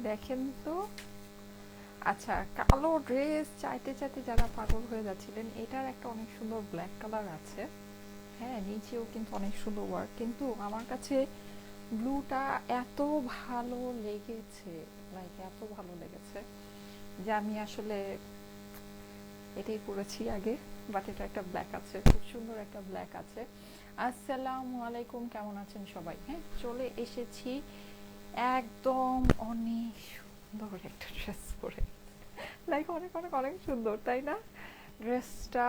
দেখেন তো। আচ্ছা, কালো ড্রেস চাইতে চাইতে যারা পাগল হয়ে যাচ্ছিলেন, এটার একটা অনেক সুন্দর ব্ল্যাক কালার আছে। হ্যাঁ, নিচেও কিন্তু অনেক সুন্দর ওয়ার্ক, কিন্তু আমার কাছে ব্লুটা এত ভালো লেগেছে, লাইক এত ভালো লেগেছে যে আমি আসলে এটাই পরেছি আগে। বাট এটা একটা ব্ল্যাক আছে, খুব সুন্দর একটা ব্ল্যাক আছে। আসসালামু আলাইকুম, কেমন আছেন সবাই? হ্যাঁ, চলে এসেছি একদম অনেক সুন্দর একটা ড্রেস পরে, লাইক অনেক অনেক অনেক সুন্দর, তাই না? ড্রেসটা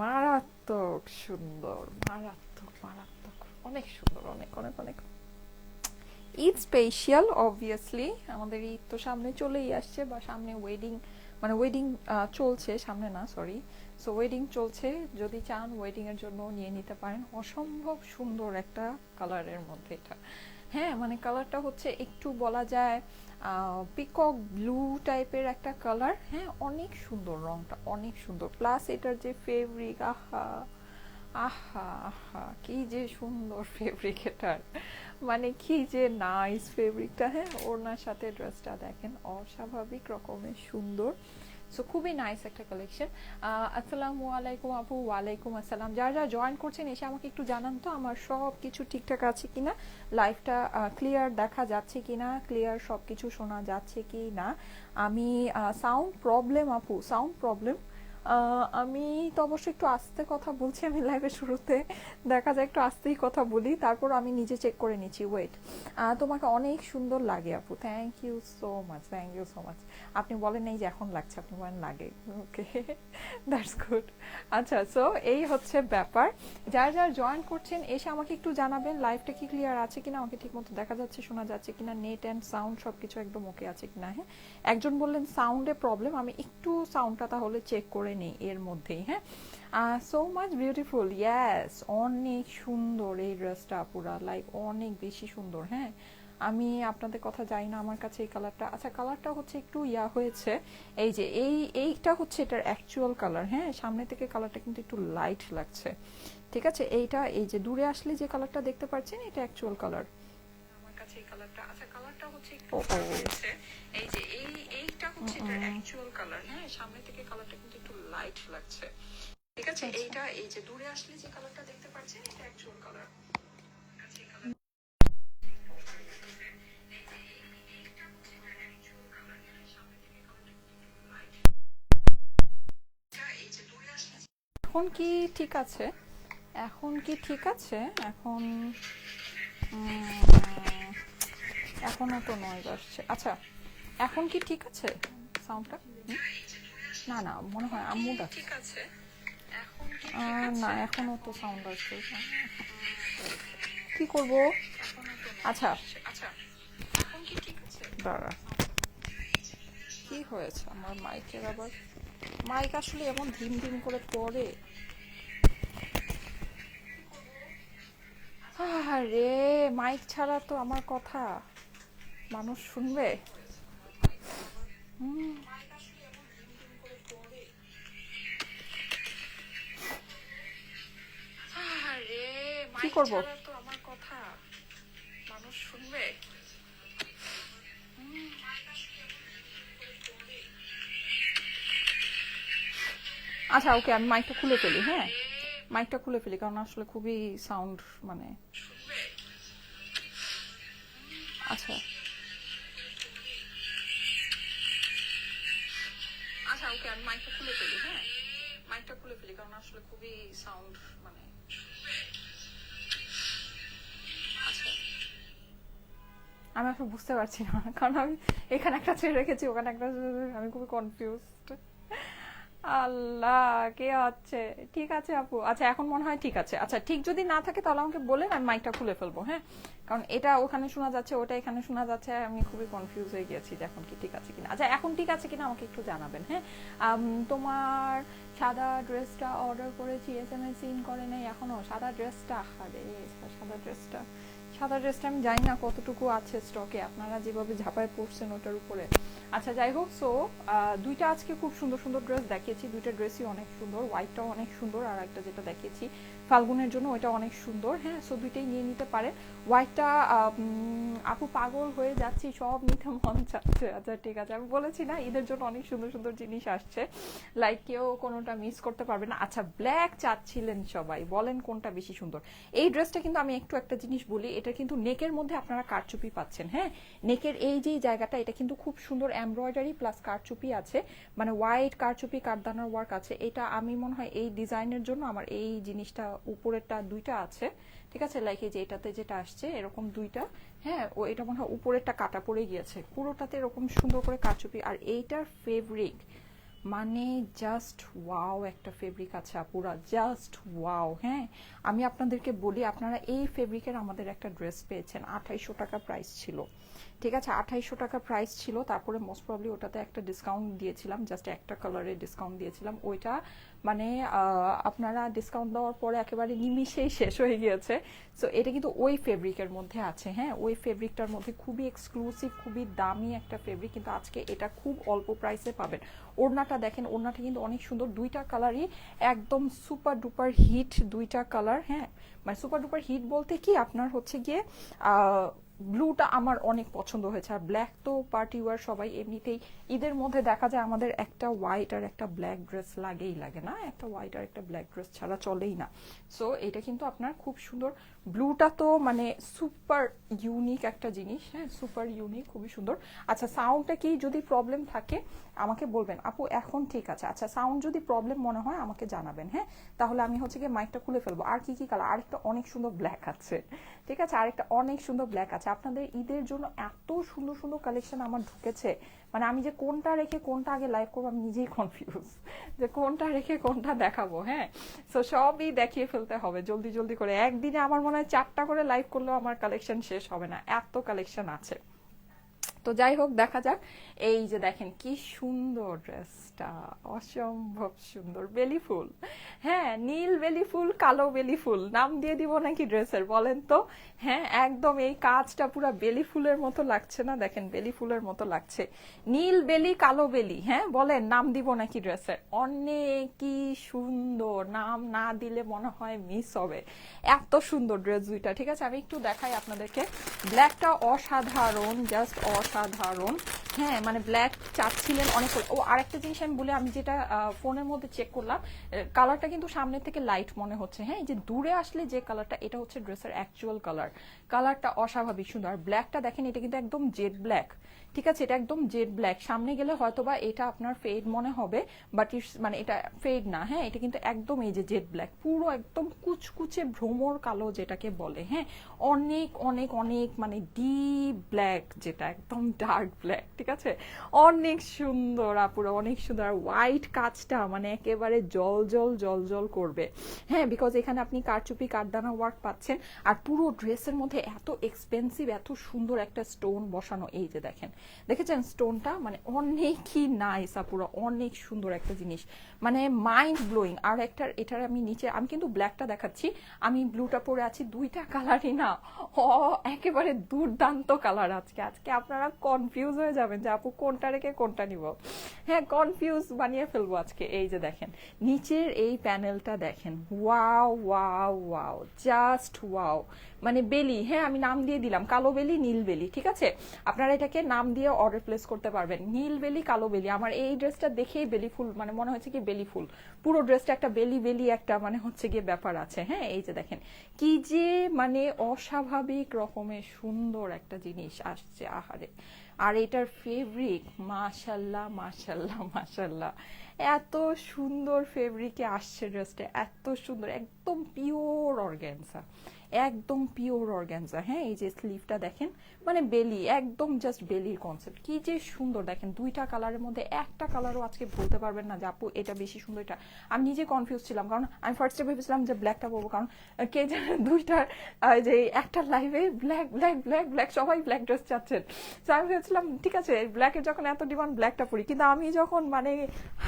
মারাত্মক সুন্দর, মারাত্মক মারাত্মক, অনেক সুন্দর, অনেক অনেক অনেক। ঈদ স্পেশাল অবভিয়াসলি, আমাদের ঈদ তো সামনে চলেই আসছে, বা সামনে ওয়েডিং, মানে ওয়েডিং চলছে, সামনে না সরি। সো ওয়েডিং চলছে, যদি চান ওয়েডিং এর জন্য নিয়ে নিতে পারেন। অসম্ভব সুন্দর একটা কালারের মধ্যে এটা। হ্যাঁ, মানে কালারটা হচ্ছে একটু বলা যায় পিকক ব্লু টাইপের একটা কালার। হ্যাঁ, অনেক সুন্দর, রংটা অনেক সুন্দর, প্লাস এটার যে ফেব্রিক, আহা আহা আহা, কি যে সুন্দর ফেব্রিক এটার, মানে কি যে নাইস ফেব্রিকটা। হ্যাঁ, ওড়নার সাথে ড্রেসটা দেখেন অস্বাভাবিক রকমের সুন্দর। সো খুবই নাইস একটা কালেকশন। আসসালামু আলাইকুম আপু। ওয়ালাইকুম আসসালাম। যারা যারা জয়েন করছেন এসে আমাকে একটু জানান তো আমার সব কিছু ঠিকঠাক আছে কিনা, লাইভটা ক্লিয়ার দেখা যাচ্ছে কিনা, ক্লিয়ার সব কিছু শোনা যাচ্ছে কি না। আমি সাউন্ড প্রবলেম আপু, সাউন্ড প্রবলেম। আমি তো অবশ্যই একটু আস্তে কথা বলছি, আমি লাইভের শুরুতে দেখা যায় একটু আস্তেই কথা বলি, তারপর আমি নিজে চেক করে নিচ্ছি। ওয়েট, তোমাকে অনেক সুন্দর লাগে আপু, thank you so much, thank you so much. আপনি বলেন এই যে এখন লাগছে, আপনি বলেন লাগে, ওকে, দ্যাটস গুড। আচ্ছা, সো এই হচ্ছে ব্যাপার। যারা যারা জয়েন করছেন এসে আমাকে একটু জানাবেন লাইভটা কি ক্লিয়ার আছে কিনা, আমাকে ঠিক মতো দেখা যাচ্ছে, শোনা যাচ্ছে কিনা, নেট অ্যান্ড সাউন্ড সব কিছু একদম ওকে আছে কিনা। হ্যাঁ, একজন বললেন সাউন্ডে প্রবলেম, আমি একটু সাউন্ডটা তাহলে চেক করে নিই এর মধ্যেই। হ্যাঁ, সো মাচ বিউটিফুল, ইয়াস, অনেক সুন্দর এই ড্রেসটা পুরা, লাইক অনেক বেশি সুন্দর। হ্যাঁ, আমি আপনাদের কথা জানি না, আমার কাছে এই কালারটা, আচ্ছা কালারটা হচ্ছে একটু ইয়া হয়েছে, এই যে এইটা হচ্ছে এটার অ্যাকচুয়াল কালার। হ্যাঁ, সামনে থেকে কালারটা কিন্তু একটু লাইট লাগছে, ঠিক আছে। এইটা এই যে দূরে আসলে যে কালারটা দেখতে পাচ্ছেন, এটা অ্যাকচুয়াল কালার আমার কাছে এই কালারটা, আচ্ছা কালারটা হচ্ছে একটু হয়েছে, এই যে এইটা হচ্ছে এটার অ্যাকচুয়াল কালার। হ্যাঁ, সামনে থেকে কালারটা কিন্তু একটু লাইট লাগছে, ঠিক আছে। এইটা এই যে দূরে আসলে যে কালারটা দেখতে পাচ্ছেন, এটা অ্যাকচুয়াল কালার। এখন কি ঠিক আছে? এখন কি ঠিক আছে? এখন এখনো তো নয়েজ আসছে। আচ্ছা, এখন কি ঠিক আছে সাউন্ডটা? না না, মনে হয় আম্মু ডাকছে। ঠিক আছে, এখন কি ঠিক আছে? না, এখনো তো সাউন্ড আসছে। কি করব? আচ্ছা আচ্ছা, এখন কি ঠিক আছে? দাঁড়া, কি হয়েছে আমার মাইকের আবার? মাইক আসলে এমন ধিম ধিম করে পড়ে। আরে, মাইক ছাড়া তো আমার কথা মানুষ শুনবে? আরে, কি করব? তো আমার কথা মানুষ শুনবে? আচ্ছা ওকে, আমি মাইকটা খুলে ফেলি। হ্যাঁ, মাইকটা খুলে ফেলি, কারণ আসলে খুবই সাউন্ড, মানে আচ্ছা আচ্ছা ওকে, আমি মাইকটা খুলে ফেলি। হ্যাঁ, মাইকটা খুলে ফেলি, কারণ আসলে খুবই সাউন্ড, মানে আচ্ছা। আমি আসলে বুঝতে পারছি না, কারণ আমি এখানে একটা ছেড়ে রেখেছি, ওখানে একটা, আমি খুবই কনফিউজড। আল্লাহ, কে হচ্ছে? ঠিক আছে আপু, আচ্ছা এখন মনে হয় ঠিক আছে। আচ্ছা, ঠিক যদি না থাকে তাহলে আমাকে বলেন, আমি মাইকটা খুলে ফেলবো। হ্যাঁ, কারণ এটা ওখানে শোনা যাচ্ছে, ওটা এখানে শোনা যাচ্ছে, আমি খুবই কনফিউজ হয়ে গেছি যে এখন কি ঠিক আছে কিনা। আচ্ছা, এখন ঠিক আছে কিনা আমাকে একটু জানাবেন। হ্যাঁ, তোমার সাদা ড্রেসটা অর্ডার করেছি, SMS সিন করে নেই এখনো। সাদা ড্রেসটা, আরে সাদা ড্রেসটা, সাদা ড্রেসটা আমি জানি না কতটুকু আছে স্টকে, আপনারা যেভাবে ঝাঁপায় পড়ছেন ওটার উপরে। আচ্ছা যাই হোক, সো দুইটা আজকে খুব সুন্দর সুন্দর ড্রেস দেখিয়েছি, দুইটা ড্রেসই অনেক সুন্দর, হোয়াইটটাও অনেক সুন্দর, আর একটা যেটা দেখিয়েছি ফাল্গুনের জন্য ওইটা অনেক সুন্দর। হ্যাঁ, সো দুইটাই নিয়ে নিতে পারেন। হোয়াইটটা আপু পাগল হয়ে যাচ্ছি, সব নিতে মন চাচ্ছে। আচ্ছা ঠিক আছে, আমি বলেছি না ঈদের জন্য অনেক সুন্দর সুন্দর জিনিস আসছে, লাইক কেউ কোনোটা মিস করতে পারবে না। আচ্ছা ব্ল্যাক চাচ্ছিলেন সবাই, বলেন কোনটা বেশি সুন্দর। এই ড্রেসটা কিন্তু আমি একটু একটা জিনিস বলি, এটা কিন্তু নেকের মধ্যে আপনারা কারচুপি পাচ্ছেন। হ্যাঁ, নেকের এই যে জায়গাটা এটা কিন্তু খুব সুন্দর এমব্রয়ডারি প্লাস কারচুপি আছে, মানে হোয়াইট কারচুপি কারদানার ওয়ার্ক আছে। এটা আমি মনে হয় এই ডিজাইনের জন্য আমার এই জিনিসটা উপরেরটা দুইটা আছে, ঠিক আছে, লাইক এই যে এটাতে যেটা আসছে এরকম দুইটা। হ্যাঁ, ও এটা মনে হয় উপরেরটা কাটা পড়ে গিয়েছে, পুরোটাতে এরকম সুন্দর করে কারচুপি। আর এইটার ফেব্রিক মানে জাস্ট ওয়াও একটা ফেব্রিক আছে আপুরা, জাস্ট ওয়াও। হ্যাঁ, আমি আপনাদেরকে বলি, আপনারা এই ফেব্রিকের আমাদের একটা ড্রেস পেয়েছেন, 2800 টাকা প্রাইস ছিল, ঠিক আছে, 2800 টাকা প্রাইস ছিল। তারপরে মোস্ট প্রবলি ওটাতে একটা ডিসকাউন্ট দিয়েছিলাম, জাস্ট একটা কালারের ডিসকাউন্ট দিয়েছিলাম, ওইটা মানে আপনারা ডিসকাউন্ট দেওয়ার পরে একেবারে নিমিশেই শেষ হয়ে গিয়েছে। সো এটা কিন্তু ওই ফেব্রিকের মধ্যে আছে। হ্যাঁ, ওই ফেব্রিকটার মধ্যে খুবই এক্সক্লুসিভ, খুবই দামি একটা ফেব্রিক, কিন্তু আজকে এটা খুব অল্প প্রাইসে পাবেন। ওড়নাটা দেখেন, ওড়নাটা কিন্তু অনেক সুন্দর, দুইটা কালারই একদম সুপার ডুপার হিট দুইটা কালার। হ্যাঁ, মানে সুপার ডুপার হিট বলতে কি আপনার হচ্ছে গিয়ে ব্লুটা আমার অনেক পছন্দ হয়েছে, আর ব্ল্যাক তো পার্টি ওয়ার সবাই এমনিতেই ঈদের মধ্যে দেখা যায় আমাদের একটা হোয়াইট আর একটা ব্ল্যাক ড্রেস লাগেই লাগে না, একটা হোয়াইট আর একটা ব্ল্যাক ড্রেস ছাড়া চলেই না। সো এটা কিন্তু আপনার খুব সুন্দর, ব্লুটা তো মানে সুপার ইউনিক একটা জিনিস। হ্যাঁ, সুপার ইউনিক, খুবই সুন্দর। আচ্ছা সাউন্ডটা কি যদি প্রবলেম থাকে আমাকে বলবেন আপু, এখন ঠিক আছে। আচ্ছা সাউন্ড যদি প্রবলেম মনে হয় আমাকে জানাবেন। হ্যাঁ, তাহলে আমি হচ্ছে গিয়ে মাইকটা খুলে ফেলবো। আর কি কি কালার, আরেকটা অনেক সুন্দর ব্ল্যাক আছে, ঠিক আছে, আরেকটা অনেক সুন্দর ব্ল্যাক আছে। আপনাদের ঈদের জন্য এত সুন্দর সুন্দর কালেকশন আমার ঢুকেছে, মানে আমি যে কোনটা রেখে কোনটা আগে লাইভ করবো আমি নিজেই কনফিউজ, যে কোনটা রেখে কোনটা দেখাবো। হ্যাঁ, সো সবই দেখিয়ে ফেলতে হবে জলদি জলদি করে। একদিনে আমার মনে হয় 4টা করে লাইভ করলেও আমার কালেকশন শেষ হবে না, এত কালেকশন আছে। তো যাই হোক, দেখা যাক। এই যে দেখেন কি সুন্দর ড্রেসটা, অসম্ভব সুন্দর, বেলি ফুল। হ্যাঁ, নীল বেলি ফুল, কালো বেলি ফুল, নাম দিয়ে দিব নাকি ড্রেসের বলেন তো? হ্যাঁ, একদম এই কাজটা পুরো বেলি ফুলের মতো লাগছে না? দেখেন বেলি ফুলের মতো লাগছে, নীল বেলি কালো বেলি। হ্যাঁ বলেন, নাম দিব নাকি ড্রেসের? অনেকই সুন্দর, নাম না দিলে মনে হয় মিস হবে, এত সুন্দর ড্রেস দুইটা। ঠিক আছে, আমি একটু দেখাই আপনাদেরকে। ব্ল্যাকটা অসাধারণ, জাস্ট অসাধারণ। হ্যাঁ, মানে ব্ল্যাক চাচ্ছিলেন অনেক। ও আরেকটা জিনিস আমি বলি, আমি যেটা ফোনের মধ্যে চেক করলাম, কালারটা কিন্তু সামনে থেকে লাইট মনে হচ্ছে। হ্যাঁ, এই যে দূরে আসলে যে কালারটা, এটা হচ্ছে ড্রেসের অ্যাকচুয়াল কালার। কালারটা অস্বাভাবিক সুন্দর। আর ব্ল্যাকটা দেখেন, এটা কিন্তু একদম জেড ব্ল্যাক, ঠিক আছে, এটা একদম জেড ব্ল্যাক। সামনে গেলে হয়তোবা এটা আপনার ফেড মনে হবে, বাট ইটস মানে এটা ফেড না। হ্যাঁ, এটা কিন্তু একদম এই যে জেড ব্ল্যাক, পুরো একদম কুচকুচে ভ্রমর কালো যেটাকে বলে। হ্যাঁ, অনেক অনেক অনেক মানে ডিপ ব্ল্যাক, যেটা একদম ডার্ক ব্ল্যাক, ঠিক আছে, অনেক সুন্দর আপুরা, অনেক সুন্দর। আর হোয়াইট কাজটা মানে একেবারে জল জল জল জল করবে। হ্যাঁ, বিকজ এখানে আপনি কারচুপি কারদানা ওয়ার্ক পাচ্ছেন, আর পুরো ড্রেসের মধ্যে এত এক্সপেন্সিভ এত সুন্দর একটা স্টোন বসানো। এই যে দেখেন, দেখেছেন স্টোনটা, মানে অনেকই নাইস আপুরা, অনেক সুন্দর একটা জিনিস, মানে মাইন্ড ব্লোয়িং। আর একটা এটার আমি নিচে, আমি কিন্তু ব্ল্যাকটা দেখাচ্ছি, আমি ব্লুটা পরে আছি, দুইটা কালারই না একেবারে দুর্দান্ত কালার। আজকে আজকে আপনারা কনফিউজ হয়ে যাবেন যে আপু কোনটা রেখে কোনটা নিব। হ্যাঁ, কনফিউজ বানিয়ে ফেলবো আজকে। এই যে দেখেন নিচের এই প্যানেলটা দেখেন, wow wow wow, just wow, মানে বেলি। হ্যাঁ, আমি নাম দিয়ে দিলাম কালো বেলি নীল বেলি, ঠিক আছে, আপনারা এটাকে নাম দিয়ে অর্ডার প্লেস করতে পারবেন, নীল বেলি কালো বেলি। আমার এই ড্রেসটা দেখেই বেলি ফুল মানে মনে হচ্ছে কি বেলি ফুল, পুরো ড্রেসটা একটা বেলি বেলি একটা মানে হচ্ছে গিয়ে ব্যাপার আছে। হ্যাঁ, এই যে দেখেন কি যে মানে অস্বাভাবিক রকমের সুন্দর একটা জিনিস আসছে, আহারে। আর এটার ফেব্রিক মাশাল্লাহ মাশাল্লাহ মাশাল্লাহ, এত সুন্দর ফেব্রিকে আসছে ড্রেসটা, এত সুন্দর, একদম পিওর অর্গানজা, একদম পিওর অর্গানজা। হ্যাঁ, এই যে স্লিভটা দেখেন, মানে বেলি, একদম জাস্ট বেলির কনসেপ্ট, কি যে সুন্দর। দেখেন দুইটা কালারের মধ্যে একটা কালারও আজকে বলতে পারবেন না যে আপু এটা বেশি সুন্দর। এটা আমি নিজে কনফিউজ ছিলাম, কারণ আমি ফার্স্টে ভেবেছিলাম যে ব্ল্যাকটা পরবো, কারণ কে জানে দুইটার যে একটা লাইভে ব্ল্যাক ব্ল্যাক ব্ল্যাক ব্ল্যাক সবাই ব্ল্যাক ড্রেস চাচ্ছেন। তো আমি ভেবেছিলাম ঠিক আছে ব্ল্যাকের যখন এত ডিমান্ড ব্ল্যাকটা পরি, কিন্তু আমি যখন মানে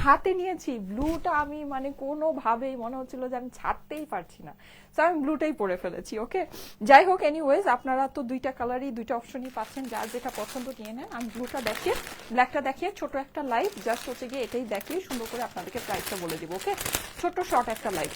হাতে নিয়েছি ব্লুটা, আমি মানে কোনোভাবেই মনে হচ্ছিল যে আমি ছাড়তেই পারছি না, তো আমি ব্লুটাই পরে ফেলেছি। ওকে, যাই হোক, এনিওয়েজ আপনারা তো দুইটা কালারই দুইটা অপশনই পাচ্ছেন, যার যেটা পছন্দ নিয়ে নেন। আমি ব্লুটা দেখিয়ে ব্ল্যাকটা দেখিয়ে ছোট একটা লাইভ জাস্ট হচ্ছে গিয়ে এটাই দেখিয়ে সুন্দর করে আপনাদেরকে প্রাইসটা বলে দিব। ওকে, ছোট্ট শর্ট একটা লাইভ।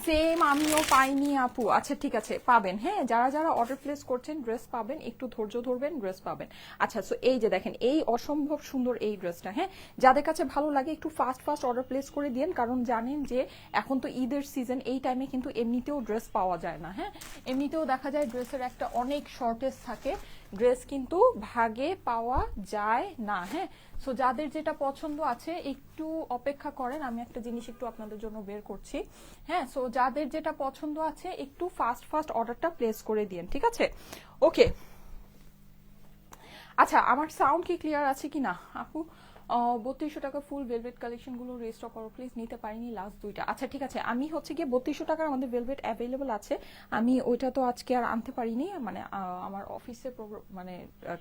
সেম আমিও পাইনি আপু। আচ্ছা ঠিক আছে, পাবেন। হ্যাঁ, যারা যারা অর্ডার প্লেস করছেন ড্রেস পাবেন, একটু ধৈর্য ধরবেন, ড্রেস পাবেন। আচ্ছা, সো এই যে দেখেন এই অসম্ভব সুন্দর এই ড্রেসটা। হ্যাঁ, যাদের কাছে ভালো লাগে একটু ফাস্ট ফাস্ট অর্ডার প্লেস করে দিন, কারণ জানেন যে এখন তো ঈদের সিজন, এই টাইমে কিন্তু এমনিতেও ড্রেস পাওয়া যায় না। হ্যাঁ, এমনিতেও দেখা যায় ড্রেসের একটা অনেক শর্টেজ থাকে, ড্রেস কিন্তু ভাগে পাওয়া যায় না। হ্যাঁ, সো যাদের যেটা পছন্দ আছে একটু অপেক্ষা করেন, আমি একটা জিনিস একটু আপনাদের জন্য বের করছি। হ্যাঁ, সো যাদের যেটা পছন্দ আছে একটু ফাস্ট ফাস্ট অর্ডারটা প্লেস করে দিন, ঠিক আছে? ওকে, আচ্ছা আমার সাউন্ড কি ক্লিয়ার আছে কি না আপু? 3200 টাকা ফুল ভেলভেট কালেকশনগুলো রেস্টক করো প্লিজ, নিতে পারিনি লাস্ট দুইটা। আচ্ছা ঠিক আছে, আমি হচ্ছে গিয়ে 3200 টাকার আমাদের ভেলভেট অ্যাভেলেবল আছে, আমি ওইটা তো আজকে আর আনতে পারিনি, মানে আমার অফিসে মানে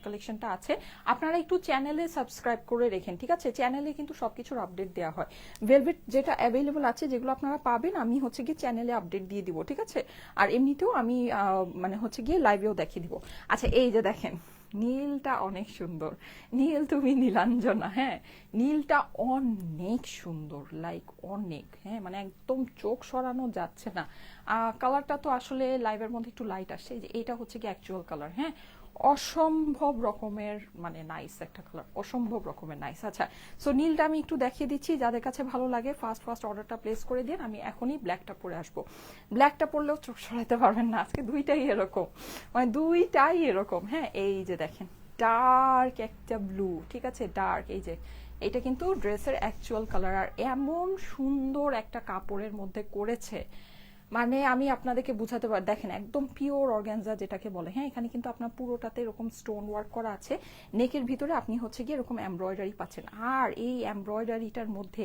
কালেকশনটা আছে। আপনারা একটু চ্যানেলে সাবস্ক্রাইব করে রেখেন, ঠিক আছে? চ্যানেলে কিন্তু সবকিছুর আপডেট দেওয়া হয়। ভেলভেট যেটা অ্যাভেলেবল আছে, যেগুলো আপনারা পাবেন, আমি হচ্ছে গিয়ে চ্যানেলে আপডেট দিয়ে দিব, ঠিক আছে? আর এমনিতেও আমি মানে হচ্ছে গিয়ে লাইভেও দেখিয়ে দিব। আচ্ছা এই যে দেখেন নীলটা অনেক সুন্দর, নীল তুমি নীলাঞ্জনা। হ্যাঁ, নীলটা অনেক সুন্দর, লাইক অনেক। হ্যাঁ, মানে একদম চোখ সরানো যাচ্ছে না। কালারটা তো আসলে লাইভের মধ্যে একটু লাইট আসছে, যে এটা হচ্ছে কি অ্যাকচুয়াল কালার। হ্যাঁ, অসম্ভব রকমের মানে নাইস একটা কালার, অসম্ভব রকমের নাইস। আচ্ছা, সো নীলটা আমি একটু দেখিয়ে দিচ্ছি, যাদের কাছে ভালো লাগে ফার্স্ট ফার্স্ট অর্ডারটা প্লেস করে দিন। আমি এখনই ব্ল্যাকটা পরে আসবো। ব্ল্যাকটা পরলেও চোখ সরাতে পারবেন না, আজকে দুইটাই এরকম, মানে দুইটাই এরকম। হ্যাঁ, এই যে দেখেন ডার্ক একটা ব্লু, ঠিক আছে? ডার্ক, এই যে এটা কিন্তু ড্রেসের অ্যাকচুয়াল কালার, আর এমন সুন্দর একটা কাপড়ের মধ্যে করেছে, মানে আমি আপনাদেরকে বুঝাতে পারি। দেখেন একদম পিওর অর্গানজা যেটাকে বলে। হ্যাঁ, এখানে কিন্তু আপনার পুরোটাতে এরকম স্টোন ওয়ার্ক করা আছে, নেকের ভিতরে আপনি হচ্ছে গিয়ে এরকম এমব্রয়ডারি পাচ্ছেন, আর এই এমব্রয়ডারিটার মধ্যে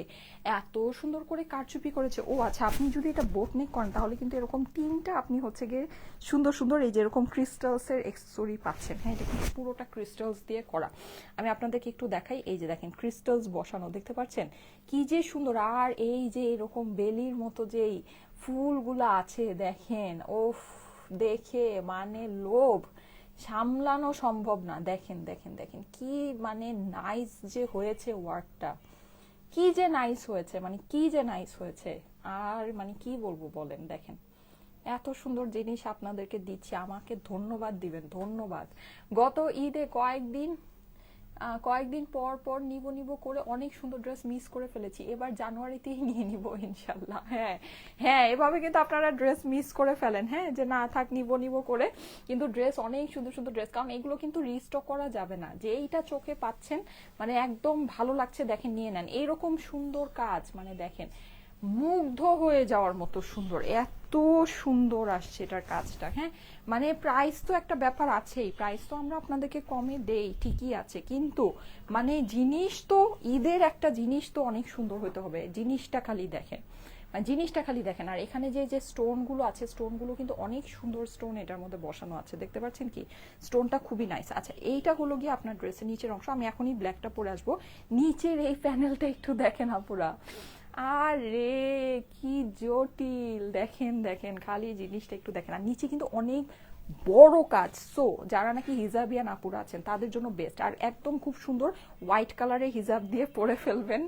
এত সুন্দর করে কারচুপি করেছে। ও আচ্ছা, আপনি যদি এটা বোট নেক করেন তাহলে কিন্তু এরকম তিনটা আপনি হচ্ছে গিয়ে সুন্দর সুন্দর এই যে এরকম ক্রিস্টালসের এক্সেসরি পাচ্ছেন। হ্যাঁ, এটা কিন্তু পুরোটা ক্রিস্টালস দিয়ে করা। আমি আপনাদেরকে একটু দেখাই, এই যে দেখেন ক্রিস্টালস বসানো, দেখতে পাচ্ছেন কি যে সুন্দর। আর এই যে এরকম বেলির মতো যেই ফুলগুলো আছে দেখেন, ওফ, দেখে মানে লোভ সামলানো সম্ভব না। দেখেন দেখেন দেখেন কি মানে নাইস যে হয়েছে ওয়ার্কটা, কি যে নাইস হয়েছে, মানে কি যে নাইস হয়েছে। আর মানে কি বলবো বলেন, দেখেন এত সুন্দর জিনিস আপনাদেরকে দিচ্ছি, আমাকে ধন্যবাদ দিবেন, ধন্যবাদ। গত ঈদে কয়েকদিন পর পর নিব নিব করে অনেক সুন্দর ড্রেস মিস করে ফেলেছি, এবার জানুয়ারিতেই নিয়ে নিব ইনশাল্লাহ। হ্যাঁ হ্যাঁ, এভাবে কিন্তু আপনারা ড্রেস মিস করে ফেলেন। হ্যাঁ, যে না থাক নিব নিব করে, কিন্তু ড্রেস অনেক সুন্দর সুন্দর ড্রেস, কারণ এগুলো কিন্তু রিস্টক করা যাবে না। যে এইটা চোখে পাচ্ছেন মানে একদম ভালো লাগছে, দেখেন নিয়ে নেন। এইরকম সুন্দর কাজ, মানে দেখেন মুগ্ধ হয়ে যাওয়ার মতো সুন্দর, এত সুন্দর আসছে এটার কাজটা। হ্যাঁ, মানে প্রাইস তো একটা ব্যাপার আছেই, প্রাইস তো আমরা আপনাদেরকে কমে দেই ঠিকই আছে, কিন্তু মানে জিনিস তো ঈদের একটা জিনিস তো অনেক সুন্দর হতে হবে। জিনিসটা খালি দেখেন, মানে জিনিসটা খালি দেখেন। আর এখানে যে যে স্টোনগুলো আছে, স্টোনগুলো কিন্তু অনেক সুন্দর স্টোন এটার মধ্যে বসানো আছে, দেখতে পাচ্ছেন কি স্টোনটা খুবই নাইস। আচ্ছা, এইটা হলো গিয়ে আপনার ড্রেসের নিচের অংশ। আমি এখনই ব্ল্যাকটা পরে আসবো। নিচের এই প্যানেলটা একটু দেখেন আপুরা, আরে কি জটিল, দেখেন দেখেন খালি জিনিসটা একটু দেখেন। আর নিচে কিন্তু অনেক বড় কাজ, সো যারা নাকি হিজাবিয়ান আপুরা আছেন তাদের জন্য বেস্ট। আর একদম খুব সুন্দর হোয়াইট কালারের হিজাব দিয়ে পরে ফেলবেন,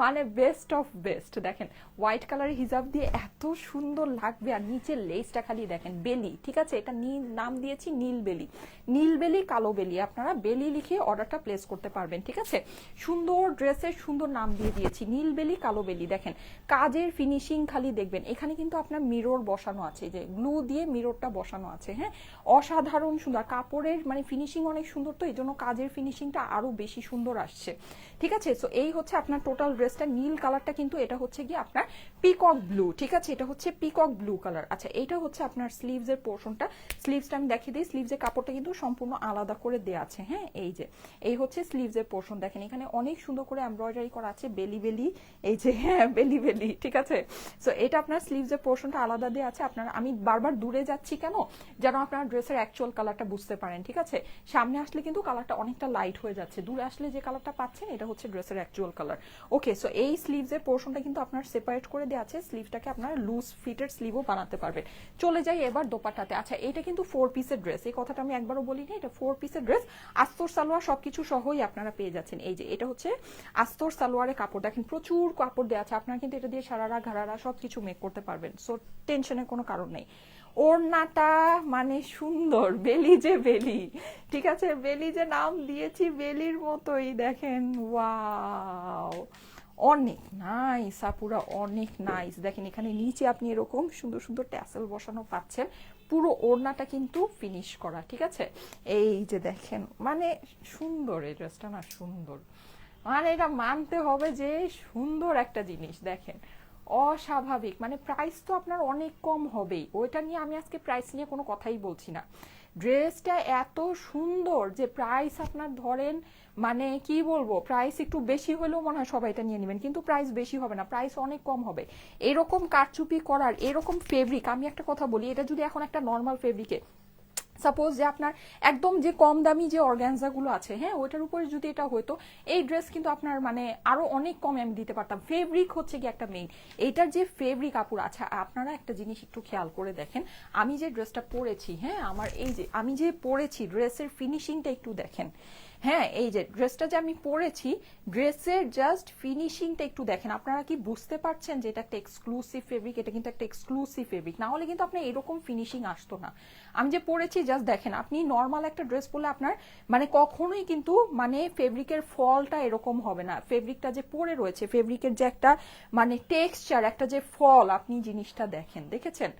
মানে বেস্ট অফ বেস্ট। দেখেন হোয়াইট কালারের হিজাব দিয়ে এত সুন্দর লাগবে। আর নিচের লেসটা খালি দেখেন, বেলি, ঠিক আছে? এটা নীল নাম দিয়েছি, নীল বেলি, নীল বেলি কালো বেলি, আপনারা বেলি লিখে অর্ডারটা প্লেস করতে পারবেন, ঠিক আছে? সুন্দর ড্রেসের সুন্দর নাম দিয়ে দিয়েছি, নীল বেলি কালো বেলি। দেখেন কাজের ফিনিশিং খালি দেখবেন, এখানে কিন্তু আপনার মিরর বসানো আছে, যে গ্লু দিয়ে মিররটা বসানো আছে। হ্যাঁ, অসাধারণ সুন্দর কাপড়ের মানে ফিনিশিং অনেক সুন্দর, তো এই জন্য কাজের ফিনিশিংটা আরো বেশি সুন্দর আসছে, ঠিক আছে? সো এই হচ্ছে আপনার টোটাল ড্রেসটা। নীল কালারটা কিন্তু এটা হচ্ছে গিয়ে আপনার পিকক ব্লু, ঠিক আছে? এটা হচ্ছে পিকক ব্লু কালার। আচ্ছা, এটা হচ্ছে আপনার স্লিভস এর পোর্শনটা। স্লিভসটা আমি দেখিয়ে দিই, স্লিভস এর কাপড়টা কিন্তু সম্পূর্ণ আলাদা করে দেওয়া আছে। হ্যাঁ, এই যে এই হচ্ছে স্লিভস এর পোর্শন, দেখেন এখানে অনেক সুন্দর করে এমব্রয়ডারি করা আছে, বেলি বেলি, এই যে হ্যাঁ বেলি বেলি, ঠিক আছে? সো এটা আপনার স্লিভস এর পোর্শনটা আলাদা দেওয়া আছে। আপনারা, আমি বারবার দূরে যাচ্ছি কেন, যেন আপনার ড্রেসের অ্যাকচুয়াল কালারটা বুঝতে পারেন, ঠিক আছে? সামনে আসলে কিন্তু কালারটা অনেকটা লাইট হয়ে যাচ্ছে, দূরে আসলে যে কালারটা পাচ্ছেন এটা হচ্ছে ড্রেসের অ্যাকচুয়াল কালার। ওকে, সো এই স্লিভসের পোর্শনটা কিন্তু আপনার সেপারেট করে দেওয়া আছে, স্লিভটাকে আপনার লুজ ফিটেড স্লিভও বানাতে পারবেন। চলে যাই এবার দোপাট্টাতে। আচ্ছা, এটা কিন্তু 4 পিসের ড্রেস, এই কথাটা আমি একবারও বলিনি, এটা 4 পিসের ড্রেস, আস্তর সালোয়ার সবকিছু সহই আপনারা পেয়ে যাচ্ছেন। এই যে এটা হচ্ছে আস্তর সালোয়ারের কাপড়, দেখেন প্রচুর কাপড় দেওয়া আছে, আপনারা কিন্তু এটা দিয়ে সারারা ঘাড়ারা সবকিছু মেক করতে পারবেন, সো টেনশনের কোনো কারণ নেই। ওড়নাটা মানে সুন্দর, বেলি যে বেলি, ঠিক আছে, বেলি যে নাম দিয়েছি বেলির মতোই, দেখেন ওয়াও, অনেক নাইস আপুরা, অনেক নাইস। দেখেন এখানে নিচে আপনি এরকম সুন্দর সুন্দর ট্যাসেল বসানো পাচ্ছেন, পুরো ওড়নাটা কিন্তু ফিনিশ করা, ঠিক আছে। এই যে দেখেন মানে সুন্দর, এই ড্রেসটা না সুন্দর, মানে এটা মানতে হবে যে সুন্দর একটা জিনিস। দেখেন অস্বাভাবিক, মানে প্রাইস তো আপনার অনেক কম হবেই, ওইটা নিয়ে আমি আজকে প্রাইস নিয়ে কোনো কথাই বলছি না। ড্রেসটা এত সুন্দর যে প্রাইস আপনার ধরেন মানে কি বলবো, প্রাইস একটু বেশি হলেও মনে হয় সবাই এটা নিয়ে নেবেন, কিন্তু প্রাইস বেশি হবে না, প্রাইস অনেক কম হবে। এরকম কারচুপি করার এরকম ফেব্রিক, আমি একটা কথা বলি, এটা যদি এখন একটা নর্মাল ফেব্রিকে সাপোজ যে আপনার একদম যে কম দামি যে অর্গ্যানজাগুলো আছে, হ্যাঁ, ওইটার উপরে যদি এটা হতো, এই ড্রেস কিন্তু আপনার মানে আরো অনেক কমে আমি দিতে পারতাম। ফেব্রিক হচ্ছে কি একটা মেইন, এইটার যে ফেব্রিক আপুর। আচ্ছা, আপনারা একটা জিনিস একটু খেয়াল করে দেখেন, আমি যে ড্রেসটা পরেছি, হ্যাঁ, আমার এই যে আমি যে পরেছি ড্রেসের ফিনিশিংটা একটু দেখেন, হ্যাঁ, এই যে ড্রেসটা যে আমি পরেছি, ড্রেসের জাস্ট ফিনিশিংটা একটু দেখেন। আপনারা কি বুঝতে পারছেন যে এটা একটা এক্সক্লুসিভ ফেব্রিক? এটা কিন্তু একটা এক্সক্লুসিভ ফেব্রিক, না হলে কিন্তু আপনার এরকম ফিনিশিং আসতো না। আমি যে পরেছি জাস্ট দেখেন, আপনি নর্মাল একটা ড্রেস পরলে আপনার মানে কখনোই কিন্তু মানে ফেব্রিকের ফলটা এরকম হবে না। ফেব্রিকটা যে পরে রয়েছে, ফেব্রিকের যে একটা মানে টেক্সচার, একটা যে ফল, আপনি জিনিসটা দেখেন, দেখেছেন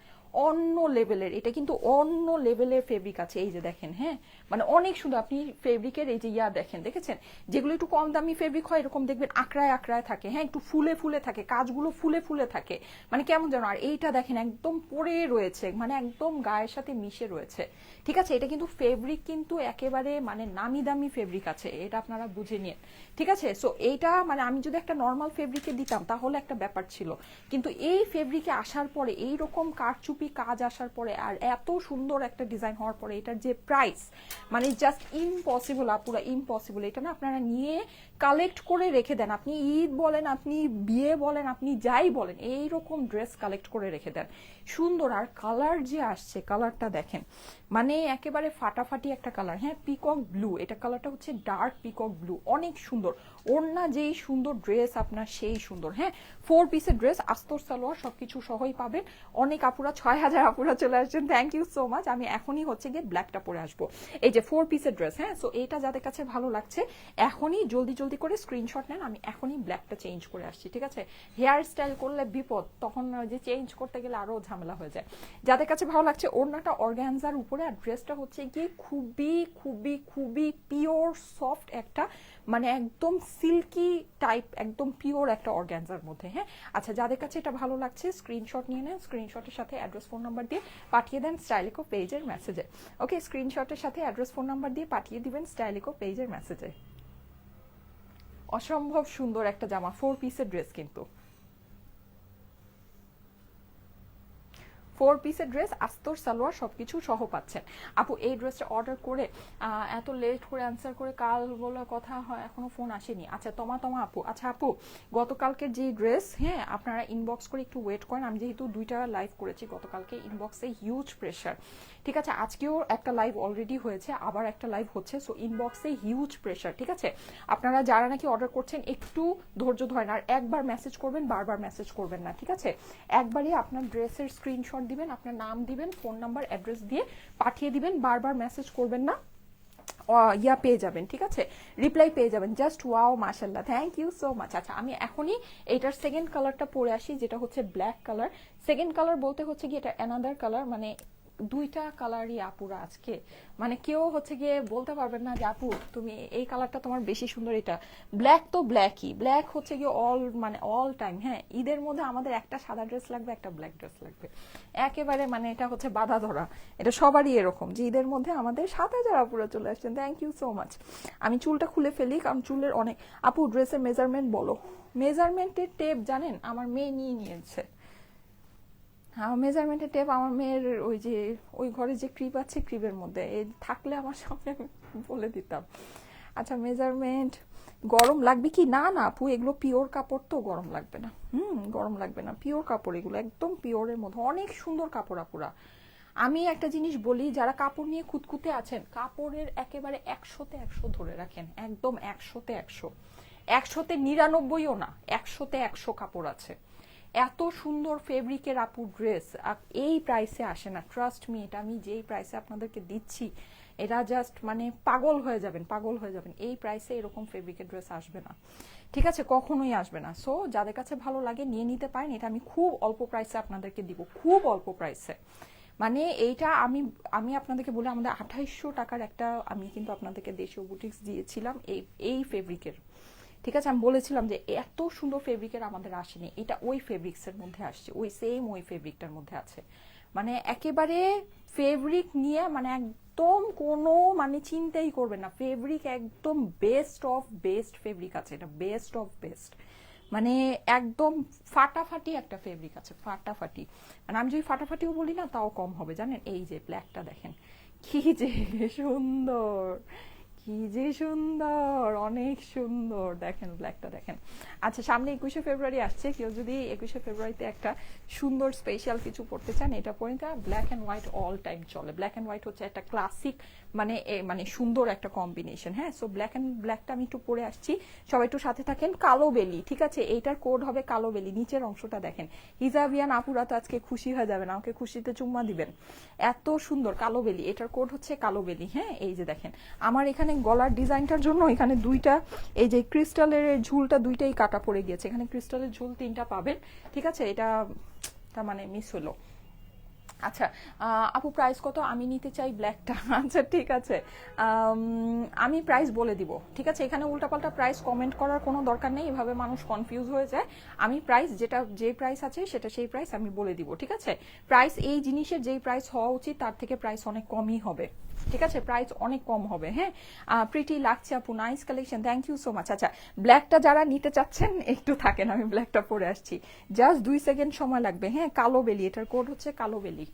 অন্য লেভেলের, এটা কিন্তু অন্য লেভেলের ফেব্রিক আছে। এই যে দেখেন, হ্যাঁ, মানে অনেক সুন্দর। আপনি ফেব্রিকের এই যে দেখেন, দেখেছেন, যেগুলো একটু কম দামি ফেব্রিক হয় এরকম দেখবেন আকড়ায় আকড়ায় থাকে, হ্যাঁ, একটু ফুলে ফুলে থাকে, কাজগুলো ফুলে ফুলে থাকে, মানে কেমন যেন। আর এইটা দেখেন একদম পরে রয়েছে, মানে একদম গায়ের সাথে মিশে রয়েছে, ঠিক আছে। এটা কিন্তু ফেব্রিক কিন্তু একেবারে মানে নামি দামি ফেব্রিক আছে, এটা আপনারা বুঝে নিন, ঠিক আছে। সো এইটা মানে আমি যদি একটা নর্মাল ফেব্রিকে দিতাম তাহলে একটা ব্যাপার ছিল, কিন্তু এই ফেব্রিকে আসার পরে, এইরকম কারচুপি কাজ আসার পরে, আর এত সুন্দর একটা ডিজাইন হওয়ার পরে, এটার যে প্রাইস মানে জাস্ট ইম্পসিবল আপুরা, ইম্পসিবল। এটা না আপনারা নিয়ে কালেক্ট করে রেখে দেন, আপনি ঈদ বলেন, আপনি বিয়ে বলেন, আপনি যাই বলেন, এইরকম ড্রেস কালেক্ট করে রেখে দেন, সুন্দর। আর কালার যে আসছে, কালারটা দেখেন মানে একেবারে ফাটাফাটি একটা কালার, হ্যাঁ, পিকক ব্লু, এটা কালারটা হচ্ছে ডার্ক পিকক ব্লু, অনেক সুন্দর। ওড়না যেই সুন্দর, ড্রেস আপনার সেই সুন্দর, হ্যাঁ। 4 পিসের ড্রেস, আস্তর সালোয়ার সবকিছু সহই পাবেন। অনেক আপুরা, 6000 আপুরা চলে আসছেন, থ্যাংক ইউ সো মাচ। আমি এখনই হচ্ছে গিয়ে ব্ল্যাকটা পরে আসবো। এই যে 4 পিসের ড্রেস, হ্যাঁ, সো এটা যাদের কাছে ভালো লাগছে এখনই জলদি জলদি করে স্ক্রিনশট নেন, আমি এখনই ব্ল্যাকটা চেঞ্জ করে আসছি, ঠিক আছে। হেয়ার স্টাইল করলে বিপদ, তখন যে চেঞ্জ করতে গেলে আরো ঝামেলা হয়ে যায়। যাদের কাছে ভালো লাগছে, ওড়নাটা অর্গানজার উপরে, আর ড্রেসটা হচ্ছে গিয়ে খুবই খুবই খুবই পিওর সফট একটা, মানে একদম সিল্কি টাইপ, একদম পিওর একটা অর্গানজার মধ্যে, হ্যাঁ। আচ্ছা, যাদের কাছে এটা ভালো লাগছে স্ক্রিনশট নিয়ে নেন, স্ক্রিনশটের সাথে অ্যাড্রেস ফোন নাম্বার দিয়ে পাঠিয়ে দেন স্টাইলিকো পেজের মেসেজে। ওকে, স্ক্রিনশটের সাথে অ্যাড্রেস ফোন নাম্বার দিয়ে পাঠিয়ে দিবেন স্টাইলিকো পেজের মেসেজে। অসম্ভব সুন্দর একটা জামা, 4 পিসের ড্রেস কিন্তু, 4 পিসের ড্রেস, আস্তর সালোয়ার সবকিছু সহ পাচ্ছেন। আপু এই ড্রেসটা অর্ডার করে এত লেট করে অ্যান্সার করে, কাল বলার কথা হয়, এখনো ফোন আসেনি। আচ্ছা, তমা আপু, আচ্ছা আপু, গতকালকের যে ড্রেস, হ্যাঁ, আপনারা ইনবক্স করে একটু ওয়েট করেন, আমি যেহেতু 2টা লাইভ করেছি গতকালকে, ইনবক্সে হিউজ প্রেশার, ঠিক আছে। আজকেও একটা লাইভ অলরেডি হয়েছে, আবার একটা লাইভ হচ্ছে, সো ইনবক্সে হিউজ প্রেশার, ঠিক আছে। আপনারা যারা নাকি অর্ডার করছেন একটু ধৈর্য ধরেন, আর একবার মেসেজ করবেন, বারবার মেসেজ করবেন না, ঠিক আছে। একবারই আপনার ড্রেসের স্ক্রিনশট দিবেন, আপনার নাম দিবেন, ফোন নাম্বার অ্যাড্রেস দিয়ে পাঠিয়ে দিবেন, বারবার মেসেজ করবেন না, পেয়ে যাবেন, ঠিক আছে, রিপ্লাই পেয়ে যাবেন। জাস্ট ওয়াও, মাশাল্লাহ, থ্যাংক ইউ সো মাচ। আচ্ছা, আমি এখনই এইটার সেকেন্ড কালারটা পরে আসি, যেটা হচ্ছে ব্ল্যাক কালার। সেকেন্ড কালার বলতে হচ্ছে কি এটা অ্যানাদার কালার, মানে 2টা কালারই আপুরা আজকে, মানে কেউ হচ্ছে গিয়ে বলতে পারবেন না যে আপু তুমি এই কালারটা তোমার বেশি সুন্দর। এটা ব্ল্যাক তো ব্ল্যাকই, ব্ল্যাক হচ্ছে গিয়ে অল টাইম, হ্যাঁ। ঈদের মধ্যে আমাদের একটা সাদা ড্রেস লাগবে, একটা ব্ল্যাক ড্রেস লাগবে, একেবারে মানে এটা হচ্ছে বাধা ধরা, এটা সবারই এরকম যে ঈদের মধ্যে আমাদের 7000 আপুরা চলে আসছেন, থ্যাংক ইউ সো মাচ। আমি চুলটা খুলে ফেলি, কারণ চুলের অনেক। আপু ড্রেসের মেজারমেন্ট বলো। মেজারমেন্টের টেপ জানেন আমার মেয়ে নিয়ে নিয়েছে, মেজারমেন্টের টেপ আমার মেয়ের ওই যে ওই ঘরে যে ক্রিপ আছে ক্রিপের মধ্যে থাকলে আমার সামনে আমি বলে দিতাম। আচ্ছা মেজারমেন্ট গরম লাগবে কি? না না আপু, এগুলো পিওর কাপড় তো গরম লাগবে না। গরম লাগবে না, পিওর কাপড় এগুলো, একদম পিওরের মধ্যে অনেক সুন্দর কাপড় আপুরা। আমি একটা জিনিস বলি, যারা কাপড় নিয়ে খুঁতখুঁতে আছেন, কাপড়ের একেবারে 100-তে 100 ধরে রাখেন, একদম 100-তে 100, 100-তে 99ও না, 100-তে 100 কাপড় আছে। এত সুন্দর ফেব্রিকের আপু ড্রেস এই প্রাইসে আসে না, ট্রাস্ট মি। এটা আমি যেই প্রাইসে আপনাদেরকে দিচ্ছি, এটা জাস্ট মানে পাগল হয়ে যাবেন, পাগল হয়ে যাবেন। এই প্রাইসে এরকম ফেব্রিকের ড্রেস আসবে না, ঠিক আছে, কখনোই আসবে না। সো যাদের কাছে ভালো লাগে নিয়ে নিতে পারেন। এটা আমি খুব অল্প প্রাইসে আপনাদেরকে দিব, খুব অল্প প্রাইসে। মানে এইটা আমি আমি আপনাদেরকে বলি, আমাদের 2800 টাকার একটা আমি কিন্তু আপনাদেরকে দেশীয় বুটিক্স দিয়েছিলাম এই ফেব্রিকের, ঠিক আছে। আমি বলেছিলাম যে এত সুন্দর ফেব্রিকের আমাদের আসেনি, এটা ওই ফেব্রিক্সের মধ্যে আসছে, ওই সেম ওই ফেব্রিকটার মধ্যে আছে। মানে একেবারে ফেব্রিক নিয়ে মানে একদম কোনো মানে চিন্তাই করবেন না, ফেব্রিক একদম বেস্ট অফ বেস্ট ফেব্রিক আছে, এটা বেস্ট অফ বেস্ট। মানে একদম ফাটাফাটি একটা ফেব্রিক আছে, ফাটাফাটি। মানে আমি যদি ফাটাফাটিও বলি না তাও কম হবে, জানেন। এই যে ব্ল্যাকটা দেখেন কি যে সুন্দর, কি যে সুন্দর, অনেক সুন্দর, দেখেন ব্ল্যাকটা দেখেন। আচ্ছা সামনে 21শে ফেব্রুয়ারি আসছে, কেউ যদি 21শে ফেব্রুয়ারিতে একটা সুন্দর স্পেশাল কিছু পড়তে চান, এটা পরে black and white all time চলে। ব্ল্যাক অ্যান্ড হোয়াইট হচ্ছে একটা ক্লাসিক মানে মানে সুন্দর একটা কম্বিনেশন। হ্যাঁ, সো ব্ল্যাকটা আমি একটু পরে আসছি, সবাই একটু সাথে থাকেন। কালো বেলি, ঠিক আছে, এইটার কোড হবে কালো বেলি। নিচের অংশটা দেখেন, হিজাবিয়ান আপুরা তো আজকে খুশি হয়ে যাবেন, আমাকে খুশিতে চুম্মা দিবেন, এত সুন্দর কালো বেলি। এটার কোড হচ্ছে কালো বেলি। হ্যাঁ, এই যে দেখেন আমার এখানে গলার ডিজাইনটার জন্য এখানে দুইটা এই যে ক্রিস্টালের ঝুলটা দুইটাই কাটা পড়ে গিয়েছে, এখানে ক্রিস্টালের ঝুল 3টা পাবেন, ঠিক আছে। এটা তার মানে মিস হলো। আচ্ছা আপু প্রাইস কত? আমি নিতে চাই ব্ল্যাকটা। আচ্ছা ঠিক আছে, আমি প্রাইস বলে দিব, ঠিক আছে। এখানে উল্টাপাল্টা প্রাইস কমেন্ট করার কোনো দরকার নেই, এভাবে মানুষ কনফিউজ হয়ে যায়। আমি প্রাইস যে প্রাইস আছে সেটা সেই প্রাইস আমি বলে দিব, ঠিক আছে। প্রাইস এই জিনিসের যেই প্রাইস হওয়া উচিত তার থেকে প্রাইস অনেক কমই হবে, ঠিক আছে, প্রাইস অনেক কম হবে। হ্যাঁ, প্রিটি লাগছে আপু, nice collection, thank you so much. আচ্ছা ব্ল্যাকটা যারা নিতে চাচ্ছেন একটু থাকেন, আমি ব্ল্যাকটা পরে আসছি, জাস্ট 2 সেকেন্ড সময় লাগবে। হ্যাঁ, কালো বেলি, এটার কোড হচ্ছে কালো বেলি।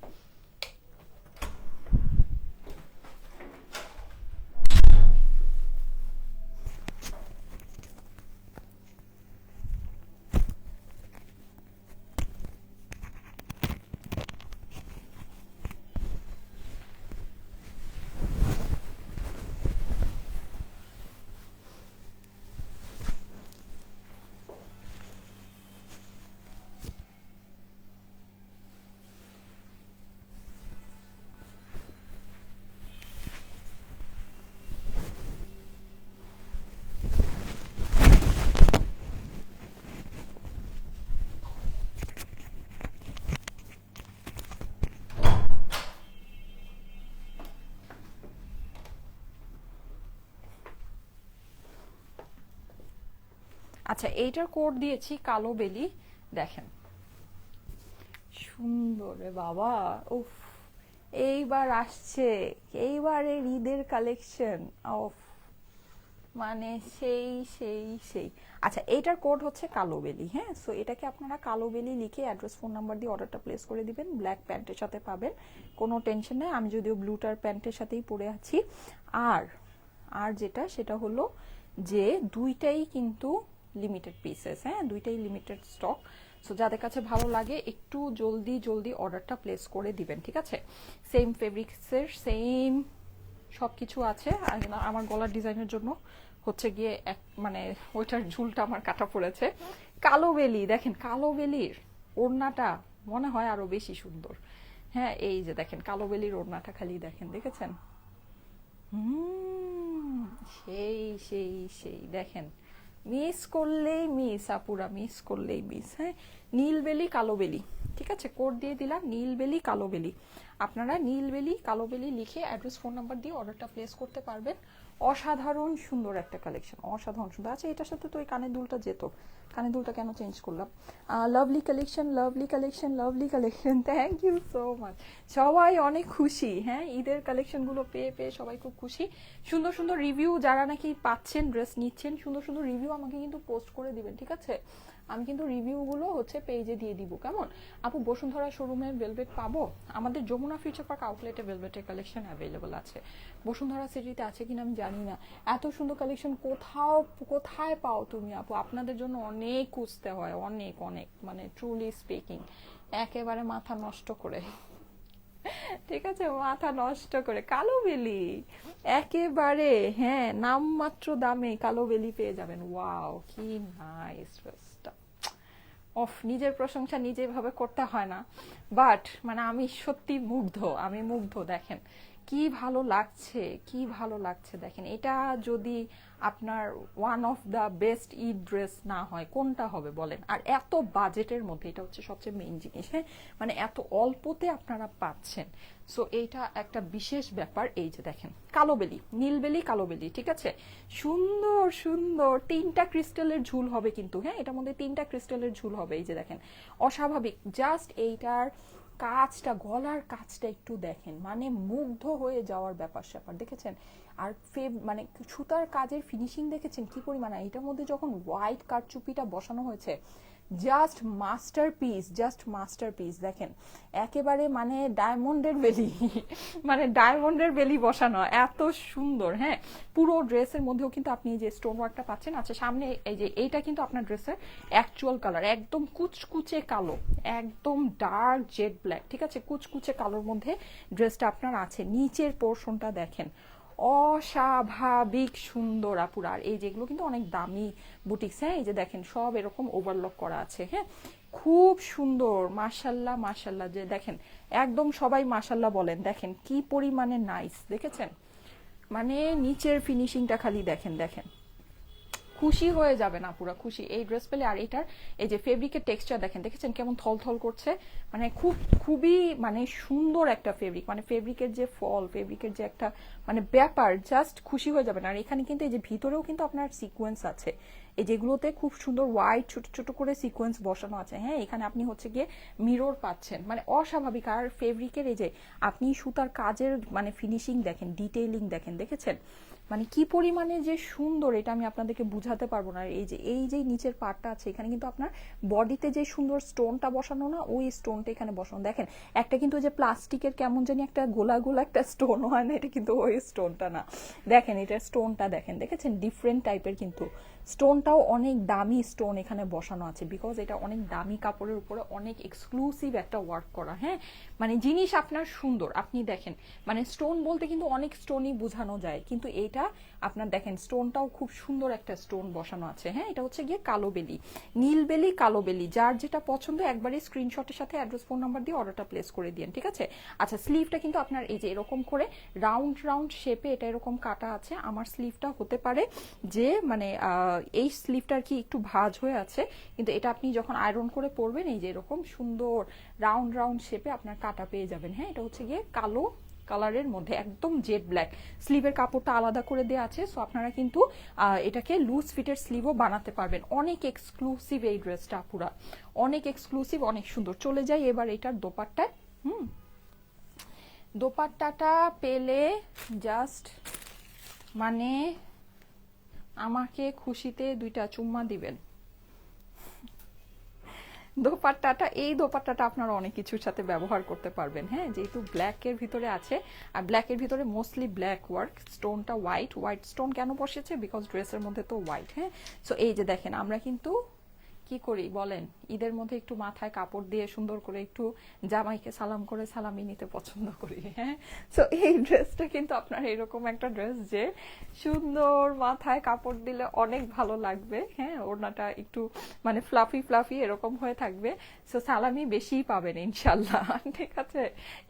আচ্ছা এইটার কোড দিয়েছি কালো বেলি, দেখেন সুন্দর রে বাবা, উফ এইবার আসছে, এইবারের ঈদের কালেকশন, উফ মানে সেই সেই সেই। আচ্ছা এইটার কোড হচ্ছে কালো বেলি। হ্যাঁ, সো এটাকে আপনারা কালো বেলি লিখে অ্যাড্রেস ফোন নাম্বার দিয়ে অর্ডারটা প্লেস করে দিবেন। ব্ল্যাক প্যান্টের সাথে পাবেন, কোনো টেনশন নেই, আমি যদিও ব্লুটার প্যান্টের সাথেই পরে আছি। আর আর যেটা সেটা হলো যে দুইটাই কিন্তু লিমিটেড পিসেস, হ্যাঁ দুইটাই লিমিটেড স্টক। সো যাদের কাছে ভালো লাগে একটু জলদি জলদি অর্ডারটা প্লেস করে দিবেন, ঠিক আছে। সেম ফেব্রিক্সের সেম সব কিছু আছে। আর আমার গলার ডিজাইনের জন্য হচ্ছে গিয়ে এক মানে ওইটার ঝুলটা আমার কাটা পড়েছে। কালো বেলি দেখেন, কালো বেলির ওড়নাটা মনে হয় আরো বেশি সুন্দর। হ্যাঁ এই যে দেখেন কালো বেলির ওড়নাটা খালি দেখেন, দেখেছেন? সেই সেই সেই দেখেন, মিস করলেই মিস আপুরা, মিস করলেই মিস। হ্যাঁ, নীলবেলি কালো বেলি, ঠিক আছে, কোড দিয়ে দিলাম নীলবেলি কালো বেলি। আপনারা নীলবেলি কালো বেলি লিখে অ্যাড্রেস ফোন নাম্বার দিয়ে অর্ডারটা প্লেস করতে পারবেন। অসাধারণ সুন্দর একটা কালেকশন, অসাধারণ সুন্দর। আচ্ছা এটার সাথে তো ওই কানের দুলটা যেত, কানের দুলটা কেন চেঞ্জ করলাম? Lovely collection, lovely collection, lovely collection, thank you so much. সবাই অনেক খুশি, হ্যাঁ ঈদের কালেকশনগুলো পেয়ে পেয়ে সবাই খুব খুশি। সুন্দর সুন্দর রিভিউ যারা নাকি পাচ্ছেন, ড্রেস নিচ্ছেন, সুন্দর সুন্দর রিভিউ আমাকে কিন্তু পোস্ট করে দিবেন, ঠিক আছে। আমি কিন্তু রিভিউগুলো হচ্ছে পেজে দিয়ে দিব, কেমন আপু? বসুন্ধরা শোরুমে ভেলভেট পাবো? আমাদের যমুনা ফিউচার পার্ক আউটলেটে ভেলভেটের কালেকশন অ্যাভেলেবল আছে। বসুন্ধরা সিটিতে আছে কিনা আমি জানি না। এত সুন্দর কালেকশন কোথায় পাও তুমি আপু? আপনাদের জন্য অনেক খুঁজতে হয়, অনেক অনেক, মানে ট্রুলি স্পিকিং একেবারে মাথা নষ্ট করে, ঠিক আছে, মাথা নষ্ট করে। কালো বেলি একেবারে, হ্যাঁ, নামমাত্র দামে কালো বেলি পেয়ে যাবেন। ওয়াও, কি নাইস ড্রেসটা। অফ, নিজের প্রশংসা নিজে ভাবে করতে হয় না, বাট মানে আমি সত্যি মুগ্ধ, আমি মুগ্ধ। দেখেন কি ভালো লাগছে, কি ভালো লাগছে। দেখেন এটা যদি আপনার one of the best Eid dress না হয় কোনটা হবে বলেন? আর এত বাজেটের মধ্যে, এটা হচ্ছে সবচেয়ে মেইন জিনিস, হ্যাঁ, মানে এত অল্পতে আপনারা পাচ্ছেন। সো এইটা একটা বিশেষ ব্যাপার। এই যে দেখেন কালো বেলি, নীল বেলি, কালো বেলি, ঠিক আছে, সুন্দর সুন্দর 3টা ক্রিস্টালের ঝুল হবে কিন্তু, হ্যাঁ, এটার মধ্যে 3টা ক্রিস্টালের ঝুল হবে। এই যে দেখেন অস্বাভাবিক, জাস্ট এইটার কাজটা, গলার কাজটা একটু দেখেন, মানে মুগ্ধ হয়ে যাওয়ার ব্যাপার স্যাপার, দেখেছেন? আর মানে সুতার কাজের ফিনিশিং দেখেছেন কি পরিমাণে? এটার মধ্যে যখন হোয়াইট কারচুপিটা বসানো হয়েছে, জাস্ট মাস্টারপিস, জাস্ট মাস্টারপিস। দেখেন একেবারে মানে ডায়মন্ডের বেলি, মানে ডায়মন্ডের বেলি বসানো, এত সুন্দর। হ্যাঁ, পুরো ড্রেসের মধ্যেও কিন্তু আপনি যে স্টোন ওয়ার্কটা পাচ্ছেন। আচ্ছা, সামনে এই যে এইটা কিন্তু আপনার ড্রেসের অ্যাকচুয়াল কালার, একদম কুচকুচে কালো, একদম ডার্ক জেড ব্ল্যাক, ঠিক আছে, কুচকুচে কালোর মধ্যে ড্রেসটা আপনার আছে। নিচের পোর্শনটা দেখেন অস্বাভাবিক সুন্দর আপুরা। আর এই যেগুলো কিন্তু অনেক দামি বুটিক্স, হ্যাঁ, এই যে দেখেন সব এরকম ওভারলক করা আছে, হ্যাঁ, খুব সুন্দর, মাশাল্লাহ মাশাল্লাহ। যে দেখেন একদম সবাই মাশাল্লাহ বলেন, দেখেন কি পরিমাণে নাইস, দেখেছেন? মানে নিচের ফিনিশিংটা খালি দেখেন, দেখেন খুশি হয়ে যাবে না, পুরো খুশি এই ড্রেস পেলে। আর এটার এই যে ফেব্রিকের টেক্সচার দেখেন, দেখেছেন কেমন থলথল করছে, মানে খুবই মানে সুন্দর একটা ফেব্রিক, মানে ফেব্রিকের যে ফল, ফেব্রিকের যে একটা মানে ব্যাপার, জাস্ট খুশি হয়ে যাবেন। আর এখানে কিন্তু এই যে ভিতরেও কিন্তু আপনার সিকোয়েন্স আছে, এই যেগুলোতে খুব সুন্দর হোয়াইট ছোট ছোট করে সিকোয়েন্স বসানো আছে, হ্যাঁ, এখানে আপনি হচ্ছে গিয়ে মিরর পাচ্ছেন, মানে অস্বাভাবিক। আর ফেব্রিকের এই যে আপনি সুতার কাজের মানে ফিনিশিং দেখেন, ডিটেইলিং দেখেন, দেখেছেন মানে কি পরিমাণে যে সুন্দর, এটা আমি আপনাদেরকে বুঝাতে পারবো না। এই যে নিচের পার্টটা আছে, এখানে কিন্তু আপনার বডিতে যে সুন্দর স্টোনটা বসানো না, ওই স্টোনটা এখানে বসানো। দেখেন একটা কিন্তু যে প্লাস্টিকের কেমন জানি একটা গোলা গোলা একটা স্টোন হয় না, এটা কিন্তু ওই স্টোনটা না। দেখেন এটা স্টোনটা দেখেন, দেখেছেন ডিফারেন্ট টাইপের, কিন্তু স্টোনটাও অনেক দামি স্টোন এখানে বসানো আছে, বিকজ এটা অনেক দামি কাপড়ের উপরে অনেক এক্সক্লুসিভ একটা ওয়ার্ক করা, হ্যাঁ, মানে জিনিস আপনার সুন্দর। আপনি দেখেন মানে স্টোন বলতে কিন্তু অনেক স্টোনই বোঝানো যায়, কিন্তু এটা আপনার দেখেন স্টোনটাও খুব সুন্দর একটা স্টোন বসানো আছে, হ্যাঁ। এটা হচ্ছে গিয়ে কালো বেলি, নীল বেলি, কালো বেলি, যার যেটা পছন্দ একবারে স্ক্রিনশটের সাথে অ্যাড্রেস ফোন নাম্বার দিয়ে অর্ডারটা প্লেস করে দিন, ঠিক আছে। আচ্ছা, স্লিভটা কিন্তু আপনার এই যে এরকম করে রাউন্ড রাউন্ড শেপে এটা এরকম কাটা আছে। আমার স্লিভটা হতে পারে যে মানে এই স্লিভটা আর কি একটু ভাঁজ হয়ে আছে, কিন্তু এটা আপনি যখন আয়রন করে পরবেন এই যে এরকম সুন্দর রাউন্ড রাউন্ড শেপে আপনার কাটা পেয়ে যাবেন, হ্যাঁ। এটা হচ্ছে গিয়ে কালো কালারের মধ্যে একদম জেড ব্ল্যাক, স্লিভের কাপড়টা আলাদা করে দেওয়া আছে। সো আপনারা কিন্তু এটাকে লুজ ফিটের স্লিভও বানাতে পারবেন। অনেক এক্সক্লুসিভ এই ড্রেসটা পুরা, অনেক এক্সক্লুসিভ, অনেক সুন্দর। চলে যাই এবার এটার দোপাট্টায়। দোপাট্টাটা পেলে জাস্ট মানে আমাকে খুশিতে 2টা চুম্মা দিবেন। দোপাট্টাটা, এই দোপাট্টাটা আপনারা অনেক কিছুর সাথে ব্যবহার করতে পারবেন, হ্যাঁ, যেহেতু ব্ল্যাকের ভিতরে আছে। আর ব্ল্যাকের ভিতরে মোস্টলি ব্ল্যাক ওয়ার্ক, স্টোনটা হোয়াইট। হোয়াইট স্টোন কেন বসেছে? বিকজ ড্রেসের মধ্যে তো হোয়াইট, হ্যাঁ। সো এই যে দেখেন আমরা কিন্তু কি করি বলেন, ঈদের মধ্যে একটু মাথায় কাপড় দিয়ে সুন্দর করে একটু জামাইকে সালাম করে সালামি নিতে পছন্দ করি, হ্যাঁ। সো এই ড্রেসটা কিন্তু আপনার এরকম একটা ড্রেস যে সুন্দর মাথায় কাপড় দিলে অনেক ভালো লাগবে, হ্যাঁ। ওড়নাটা একটু মানে ফ্লাফি ফ্লাফি এরকম হয়ে থাকবে। সো সালামি বেশিই পাবেন ইনশাল্লাহ, ঠিক আছে।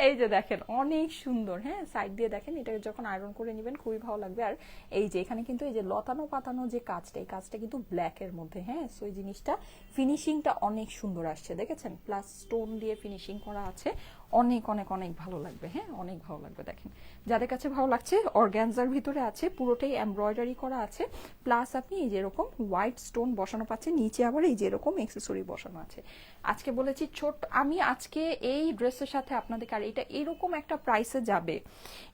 এই যে দেখেন অনেক সুন্দর, হ্যাঁ। সাইড দিয়ে দেখেন, এটা যখন আয়রন করে নেবেন খুবই ভালো লাগবে। আর এই যে এখানে কিন্তু এই যে লতানো পাতানো যে কাজটা, এই কাজটা কিন্তু ব্ল্যাকের মধ্যে, হ্যাঁ। সো এই জিনিসটা ফিনিশিংটা অনেক সুন্দর আসছে, দেখেছেন, প্লাস স্টোন দিয়ে ফিনিশিং করা আছে, অনেক অনেক অনেক ভালো লাগবে, হ্যাঁ অনেক ভালো লাগবে। দেখেন যাদের কাছে ভালো লাগছে, অর্গ্যানজার ভিতরে আছে, পুরোটাই এমব্রয়ডারি করা আছে, প্লাস আপনি এই যেরকম হোয়াইট স্টোন বসানো পাচ্ছেন, নিচে আবার এই যেরকম এক্সেসরি বসানো আছে। আজকে বলেছি ছোট, আমি আজকে এই ড্রেসের সাথে আপনাদেরকে, আর এটা এরকম একটা প্রাইসে যাবে,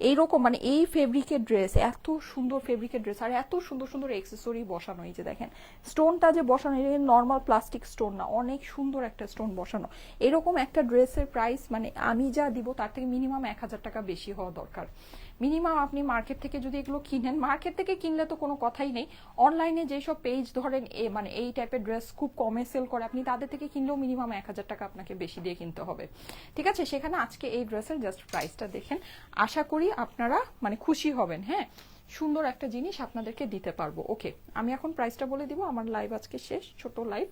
এইরকম মানে এই ফেব্রিকের ড্রেস, এত সুন্দর ফেব্রিকের ড্রেস, আর এত সুন্দর সুন্দর এক্সেসরি বসানো। এই যে দেখেন স্টোনটা যে বসানো, এটা নর্মাল প্লাস্টিক স্টোন না, অনেক সুন্দর একটা স্টোন বসানো। এরকম একটা ড্রেসের প্রাইস মানে আমি যা দিব তার থেকে মিনিমাম 1000 টাকা বেশি হওয়া দরকার। মিনিমাম আপনি মার্কেট থেকে যদি এগুলো কিনেন, মার্কেট থেকে কিনলে তো কোনো কথাই নেই, অনলাইনে যেসব পেজ ধরেন মানে এই টাইপের ড্রেস খুব কমে সেল করে, আপনি তাদের থেকে কিনলেও মিনিমাম 1000 টাকা আপনাকে বেশি দিয়ে কিনতে হবে, ঠিক আছে। সেখানে আজকে এই ড্রেসের জাস্ট প্রাইসটা দেখেন, আশা করি আপনারা মানে খুশি হবেন। হ্যাঁ, সুন্দর একটা জিনিস আপনাদেরকে দিতে পারবো। ওকে, আমি এখন প্রাইসটা বলে দিব। আমার লাইভ আজকে শেষ, ছোট লাইভ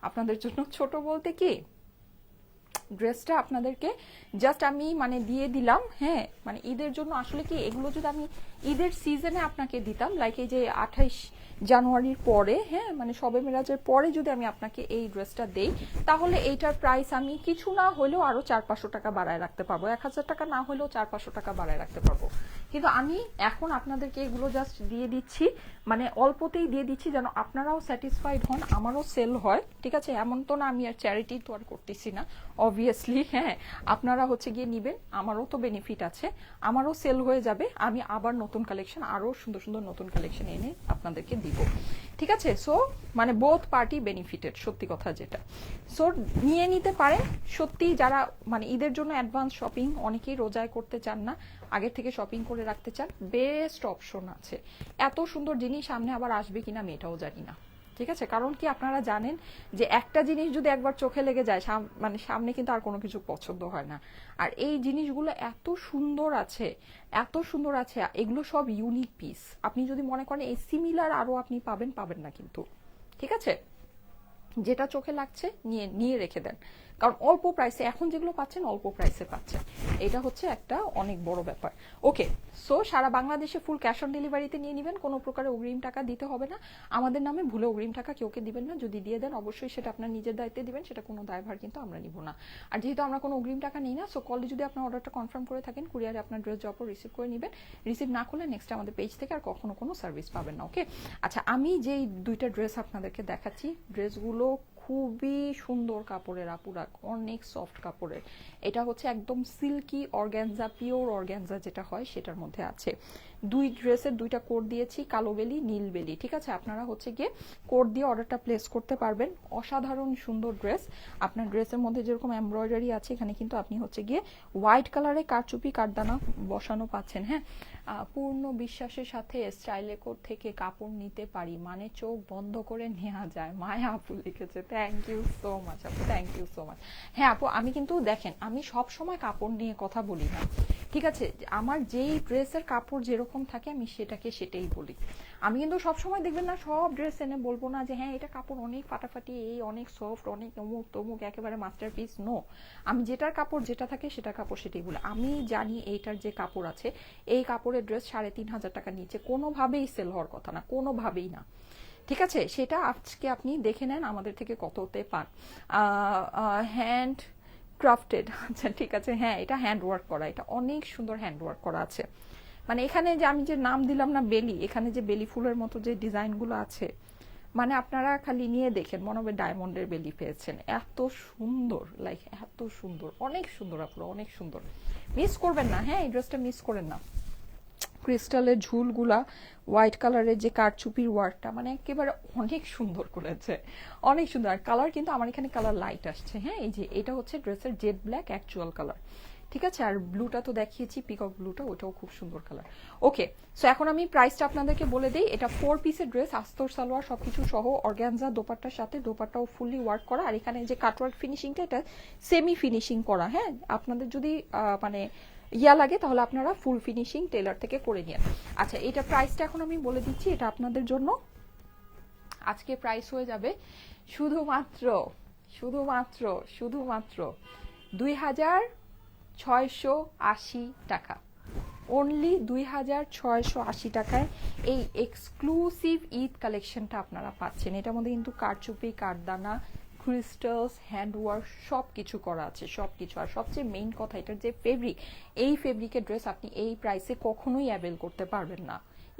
আপনাদের জন্য। ছোট বলতে কি, ড্রেসটা আপনাদেরকে জাস্ট আমি মানে দিয়ে দিলাম, হ্যাঁ মানে ঈদের জন্য। আসলে কি এগুলো যদি আমি ঈদের সিজনে আপনাকে দিতাম, লাইক এই যে 28 জানুয়ারির পরে, হ্যাঁ মানে শবে মেরাজের পরে যদি আমি আপনাকে এই ড্রেসটা দেই, তাহলে এইটার প্রাইস আমি কিছু না হলেও আরো 400-500 টাকা বাড়ায় রাখতে পারবো, 1000 টাকা না হলেও 400-500 টাকা বাড়ায় রাখতে পারবো। কিন্তু আমি এখন আপনাদেরকে এগুলো জাস্ট দিয়ে দিচ্ছি, মানে অল্পতেই দিয়ে দিচ্ছি যেন আপনারাও স্যাটিসফাইড হন, আমারও সেল হয়, ঠিক আছে। এমন তো না আমি আর চ্যারিটি তো আর করতেছি না, অবভিয়াসলি। হ্যাঁ, আপনারা হচ্ছে গিয়ে নিবেন, আমারও তো বেনিফিট আছে, আমারও সেল হয়ে যাবে, আমি আবার নতুন কালেকশন, আরো সুন্দর সুন্দর নতুন কালেকশন এনে আপনাদেরকে দিব, ঠিক আছে। সো মানে বোথ পার্টি বেনিফিটেড, সত্যি কথা যেটা। সো নিয়ে নিতে পারেন সত্যি, যারা মানে ঈদের জন্য অ্যাডভান্স শপিং, অনেকেই রোজায় করতে চান না, আগে থেকে শপিং করে রাখতে চান, বেস্ট অপশন আছে। এত সুন্দর জিনিস সামনে আবার আসবে কিনা আমি এটাও জানি না, ঠিক আছে। কারণ কি আপনারা জানেন যে একটা জিনিস যদি একবার চোখে লেগে যায়, মানে সামনে কিন্তু আর কোনো কিছু পছন্দ হয় না। আর এই জিনিসগুলো এত সুন্দর আছে, এত সুন্দর আছে, এগুলো সব ইউনিক পিস। আপনি যদি মনে করেন এই সিমিলার আরো আপনি পাবেন, পাবেন না কিন্তু, ঠিক আছে। যেটা চোখে লাগছে নিয়ে নিয়ে রেখে দেন, কারণ অল্প প্রাইসে এখন যেগুলো পাচ্ছেন অল্প প্রাইসে পাচ্ছেন, এটা হচ্ছে একটা অনেক বড় ব্যাপার। ওকে, সো সারা বাংলাদেশে ফুল ক্যাশ অন ডেলিভারিতে নিয়ে নেবেন, কোনো প্রকারে অগ্রিম টাকা দিতে হবে না। আমাদের নামে ভুলে অগ্রিম টাকা কেউকে দিবেন না, যদি দিয়ে দেন অবশ্যই সেটা আপনার নিজের দায়িত্বে দিবেন, সেটা কোনো দায়ভার কিন্তু আমরা নিব না। আর যেহেতু আমরা কোনো অগ্রিম টাকা নিই না, সো কলে যদি আপনার অর্ডারটা কনফার্ম করে থাকেন, কুরিয়ারে আপনার ড্রেস জব রিসিভ করে নেবেন। রিসিভ না করলে নেক্সট আমাদের পেজ থেকে আর কখনো কোনো সার্ভিস পাবেন না। ওকে, আচ্ছা আমি যেই দুইটা ড্রেস আপনাদেরকে দেখাচ্ছি, ড্রেসগুলো খুবই সুন্দর কাপড়ের আপুরা, অনেক সফট কাপড়ের। এটা হচ্ছে একদম সিল্কি অর্গ্যানজা, পিওর অর্গ্যানজা যেটা হয় সেটার মধ্যে আছে। দুই ড্রেসের দুইটা কোড দিয়েছি, কালো বেলি, নীল বেলি, ঠিক আছে। আপনারা হচ্ছে গিয়ে কোড দিয়ে অর্ডারটা প্লেস করতে পারবেন। অসাধারণ সুন্দর ড্রেস, আপনার ড্রেসের মধ্যে যেরকম এমব্রয়ডারি আছে, এখানে কিন্তু আপনি হচ্ছে গিয়ে হোয়াইট কালারে কারচুপি কারদানা বসানো পাচ্ছেন। হ্যাঁ, পূর্ণ বিশ্বাসের সাথে স্টাইলে কোড থেকে কাপড় নিতে পারি, মানে চোখ বন্ধ করে নেওয়া যায়, মায়া আপু লিখেছে। থ্যাংক ইউ সো মাচ আপু, থ্যাংক ইউ সো মাচ। হ্যাঁ আপু, আমি কিন্তু দেখেন আমি সব সময় কাপড় নিয়ে কথা বলি না, ঠিক আছে। আমার যেই ড্রেসের কাপড় যেরকম থাকে আমি সেটাই বলি। আমি কিন্তু সবসময় দেখবেন না সব ড্রেস এনে বলবো না যে হ্যাঁ এটা কাপড় অনেক ফাটাফাটি, এই অনেক সফট, অনেক অমুক তমুক, একেবারে মাস্টারপিস। নো, আমি যেটার কাপড় যেটা থাকে সেটা কাপড় সেটাই বলি। আমি জানি এইটার যে কাপড় আছে, এই কাপড়ের ড্রেস 3500 টাকা নিচে কোনোভাবেই সেল হওয়ার কথা না, কোনোভাবেই না, ঠিক আছে। সেটা আজকে আপনি দেখে নেন আমাদের থেকে কততে পান। হ্যান্ড ক্রাফটেড, আচ্ছা ঠিক আছে, হ্যাঁ এটা হ্যান্ড ওয়ার্ক করা, এটা অনেক সুন্দর হ্যান্ড ওয়ার্ক করা আছে। মানে এখানে যে আমি যে নাম দিলাম না বেলি, এখানে যে বেলি ফুলের মতো যে ডিজাইনগুলো আছে, মানে আপনারা খালি নিয়ে দেখেন মনে হবে ডায়মন্ডের বেলি পেয়েছেন, এত সুন্দর, লাইক এত সুন্দর, অনেক সুন্দর আপনারা, অনেক সুন্দর। মিস করবেন না, হ্যাঁ এই ড্রেসটা মিস করেন না। ক্রিস্টালের ঝুলগুলা, হোয়াইট কালারের যে কারচুপির ওয়ার্কটা, মানে একেবারে অনেক সুন্দর করেছে, অনেক সুন্দর। আর কালার কিন্তু আমার এখানে কালার লাইট আসছে, হ্যাঁ এই যে এটা হচ্ছে ড্রেসের জেড ব্ল্যাক অ্যাকচুয়াল কালার, ঠিক আছে। আর ব্লুটা তো দেখিয়েছি, পিকক ব্লুটা, ওটাও খুব সুন্দর কালার। ওকে, সো এখন আমি প্রাইসটা আপনাদেরকে বলে দিই। এটা 4 পিসের ড্রেস, আস্তর সালোয়ার সবকিছু সহ, অর্গ্যানজা দোপাট্টার সাথে, দোপাট্টাও ফুললি ওয়ার্ক করা। আর এখানে যে কাটওয়ার্ক ফিনিশিংটা, এটা সেমি ফিনিশিং করা। হ্যাঁ, আপনাদের যদি মানে ইয়া লাগে তাহলে আপনারা ফুল ফিনিশিং টেলার থেকে করে নিন। আচ্ছা, এটা প্রাইসটা এখন আমি বলে দিচ্ছি, এটা আপনাদের জন্য আজকে প্রাইস হয়ে যাবে শুধুমাত্র শুধুমাত্র শুধুমাত্র 2680 টাকা, অনলি 2680 টাকায় এই এক্সক্লুসিভ ঈদ কালেকশনটা আপনারা পাচ্ছেন। এটার মধ্যে কিন্তু কারচুপি, কারদানা, ক্রিস্টালস, হ্যান্ডওয়ার্ক সব কিছু করা আছে, সব কিছু। আর সবচেয়ে মেইন কথা, এটার যে ফেব্রিক, এই ফেব্রিকের ড্রেস আপনি এই প্রাইসে কখনোই অ্যাভেল করতে পারবেন না,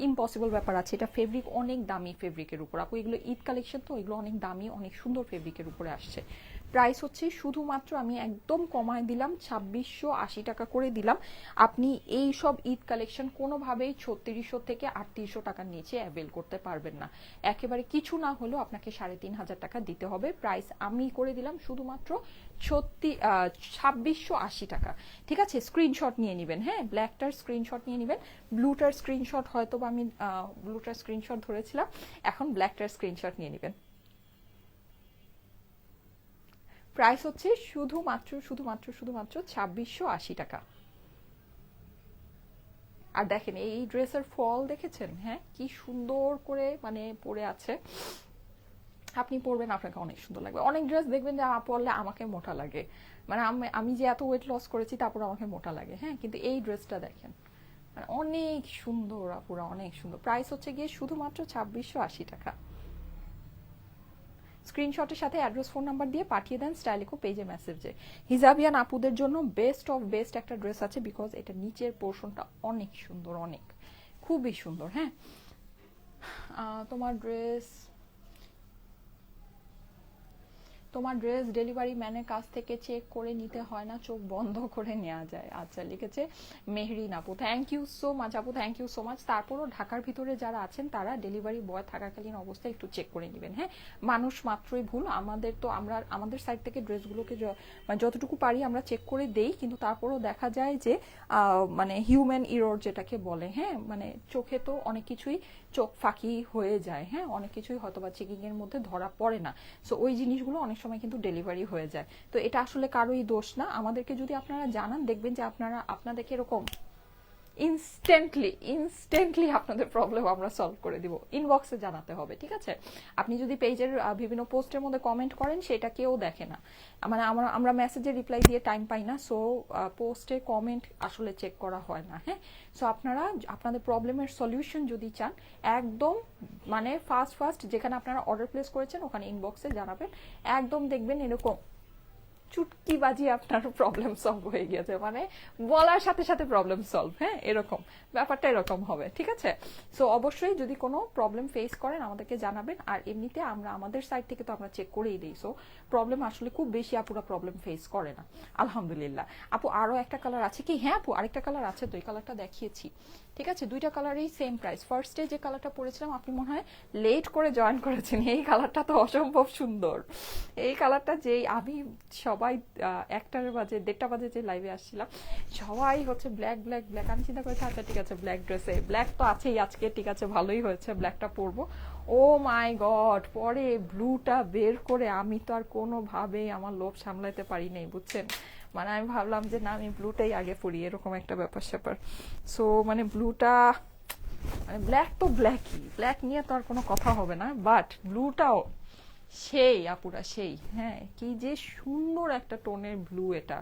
ইম্পসিবল ব্যাপার আছে। এটা ফেব্রিক অনেক দামি ফেব্রিকের উপর আপু, এগুলো ঈদ কালেকশন তো, এগুলো অনেক দামি, অনেক সুন্দর ফেব্রিকের উপরে আসছে। প্রাইস হচ্ছে শুধুমাত্র আমি একদম কমায় দিলাম, 2680 টাকা করে দিলাম। আপনি এই সব ঈদ কালেকশন কোনোভাবেই 3600 থেকে 3800 টাকার নিচে অ্যাভেল করতে পারবেন না। একেবারে কিছু না হলেও আপনাকে 3500 টাকা দিতে হবে। প্রাইস আমি করে দিলাম শুধুমাত্র 2680 টাকা। ঠিক আছে, স্ক্রিনশট নিয়ে নেবেন, হ্যাঁ, ব্ল্যাকটার স্ক্রিনশট নিয়ে নেবেন। ব্লুটার স্ক্রিনশট হয়তো বা আমি ব্লুটার স্ক্রিনশট ধরেছিলাম, এখন ব্ল্যাকটার স্ক্রিনশট নিয়ে নেবেন। প্রাইস হচ্ছে শুধুমাত্র শুধুমাত্র শুধুমাত্র 2680 টাকা। আর দেখেন এই ড্রেসের ফল দেখেছেন, হ্যাঁ, কি সুন্দর করে মানে পরে আছে। আপনি পরবেন, আপনাকে অনেক সুন্দর লাগবে। অনেক ড্রেস দেখবেন যে পরলে আমাকে মোটা লাগে, মানে আমি যে এত ওয়েট লস করেছি তারপর আমাকে মোটা লাগে, হ্যাঁ, কিন্তু এই ড্রেসটা দেখেন মানে অনেক সুন্দর আপুরা, অনেক সুন্দর। প্রাইস হচ্ছে গিয়ে শুধুমাত্র 2680 টাকা। স্ক্রিনশটের সাথে অ্যাড্রেস, ফোন নাম্বার দিয়ে পাঠিয়ে দেন স্টাইলিকো পেজে মেসেজে। হিজাবিয়ান আপুদের জন্য বেস্ট অফ বেস্ট একটা ড্রেস আছে, বিকজ এটা নিচের পোর্শনটা অনেক সুন্দর, অনেক খুবই সুন্দর। হ্যাঁ, তোমার ড্রেস ডেলিভারি ম্যানের কাছ থেকে চেক করে নিতে হয় না, চোখ বন্ধ করে নেওয়া যায়। আচ্ছা, লিখেছে মেহরিন আপু, থ্যাংক ইউ সো মাচ আপু, থ্যাংক ইউ সো মাচ। তারপরও ঢাকার ভিতরে যারা আছেন তারা ডেলিভারি বয় থাকাকালীন অবস্থায় একটু চেক করে নেবেন, হ্যাঁ, মানুষ মাত্রই ভুল। আমাদের তো আমাদের সাইড থেকে ড্রেসগুলোকে মানে যতটুকু পারি আমরা চেক করে দেই, কিন্তু তারপরও দেখা যায় যে মানে হিউম্যান ইরর যেটাকে বলে, হ্যাঁ, মানে চোখে তো অনেক কিছুই চোখ ফাঁকি হয়ে যায়, হ্যাঁ, অনেক কিছুই হয়তো বা চেকিং এর মধ্যে ধরা পড়ে না। সো ওই জিনিসগুলো অনেক সময় কিন্তু ডেলিভারি হয়ে যায়। তো এটা আসলে কারোই দোষ না। আমাদেরকে যদি আপনারা জানান, দেখবেন যে আপনাদেরকে এরকম ইনস্ট্যান্টলি আপনাদের প্রবলেম আমরা সলভ করে দিব। ইনবক্সে জানাতে হবে, ঠিক আছে? আপনি যদি পেজের বিভিন্ন পোস্টের মধ্যে কমেন্ট করেন, সেটা কেউ দেখে না, মানে আমরা মেসেজে রিপ্লাই দিয়ে টাইম পাই না। সো পোস্টে কমেন্ট আসলে চেক করা হয় না, হ্যাঁ। সো আপনারা আপনাদের প্রবলেমের সলিউশন যদি চান, একদম মানে ফার্স্ট যেখানে আপনারা অর্ডার প্লেস করেছেন ওখানে ইনবক্সে জানাবেন। একদম দেখবেন এরকম চুটকি বাজিয়ে আপনার প্রবলেম সলভ হয়ে গিয়েছে, মানে বলার সাথে সাথে প্রবলেম সলভ, হ্যাঁ, এরকম ব্যাপারটা এরকম হবে, ঠিক আছে? সো অবশ্যই যদি কোনো প্রবলেম ফেস করেন আমাদেরকে জানাবেন। আর এমনিতে আমরা আমাদের সাইড থেকে তো আমরা চেক করেই দিই। সো প্রবলেম আসলে খুব বেশি আপুরা প্রবলেম ফেস করে না, আলহামদুলিল্লাহ। আপু আরো একটা কালার আছে কি? হ্যাঁ আপু, আরেকটা কালার আছে, তো এই কালারটা দেখিয়েছি, ঠিক আছে? দুইটা কালারই সেম প্রাইস। ফার্স্টে যে কালারটা পরেছিলাম, আপনি মনে হয় লেট করে জয়েন করেছেন, এই কালারটা তো অসম্ভব সুন্দর। এই কালারটা যেই আমি সবাই 1টা বাজে 1:30 বাজে যে লাইভে আসছিলাম, সবাই হচ্ছে ব্ল্যাক ব্ল্যাক ব্ল্যাক, আমি চিন্তা করেছি আচ্ছা ঠিক আছে ব্ল্যাক ড্রেসে ব্ল্যাক তো আছেই আজকে, ঠিক আছে ভালোই হয়েছে, ব্ল্যাকটা পরবো। ও মাই গড, পরে ব্লুটা বের করে আমি তো আর কোনোভাবেই আমার লোভ সামলাতে পারি নাই, বুঝছেন? মানে আমি ভাবলাম যে না, আমি ব্লুটাই আগে পরি, এরকম একটা ব্যাপার স্যাপার। সো মানে ব্লুটা, মানে ব্ল্যাক তো ব্ল্যাকই, ব্ল্যাক নিয়ে তো আর কোনো কথা হবে না, বাট ব্লুটাও সেই আপুরা সেই, হ্যাঁ, কি যে সুন্দর একটা টোনের ব্লু এটা।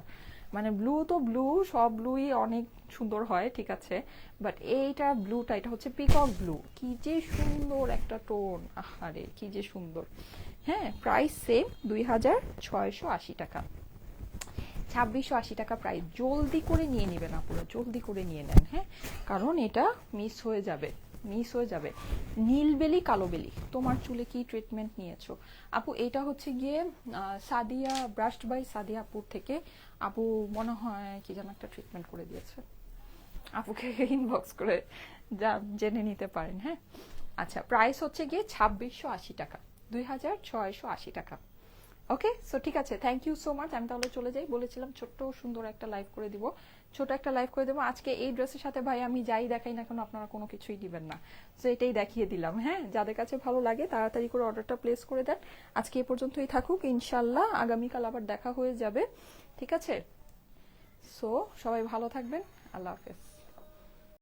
মানে ব্লু তো ব্লু, সব ব্লুই অনেক সুন্দর হয়, ঠিক আছে, বাট এইটা ব্লুটা, এটা হচ্ছে পিকক ব্লু, কি যে সুন্দর একটা টোন, আহারে কি যে সুন্দর। হ্যাঁ, প্রাইস সেম 2680 টাকা, 2680 টাকা প্রাইস। জলদি করে নিয়ে নেবেন আপুরা, জলদি করে নিয়ে নেন, হ্যাঁ, কারণ এটা মিস হয়ে যাবে, মিস হয়ে যাবে। নীলবেলি কালো বেলি, তোমার চুলে কি ট্রিটমেন্ট নিয়েছো আপু? এটা হচ্ছে গিয়ে সাদিয়া, ব্রাশড বাই সাদিয়া আপুর থেকে আপু মনে হয় কি যেন একটা ট্রিটমেন্ট করে দিয়েছে, আপুকে ইনবক্স করে জেনে নিতে পারেন, হ্যাঁ। আচ্ছা, প্রাইস হচ্ছে গিয়ে 2680 টাকা, 2680 টাকা। ওকে, সো ঠিক আছে, থ্যাংক ইউ সো মাচ। আমি তাহলে চলে যাই, বলেছিলাম ছোট্ট সুন্দর একটা লাইভ করে দিব, ছোট একটা লাইভ করে দেবো আজকে। এই ড্রেসের সাথে ভাই আমি যাই দেখাই না কেন, আপনারা কোনো কিছুই দিবেন না, সো এটাই দেখিয়ে দিলাম, হ্যাঁ। যাদের কাছে ভালো লাগে তাড়াতাড়ি করে অর্ডারটা প্লেস করে দেন। আজকে এ পর্যন্তই থাকুক, ইনশাল্লাহ আগামীকাল আবার দেখা হয়ে যাবে, ঠিক আছে? সো সবাই ভালো থাকবেন, আল্লাহ হাফেজ।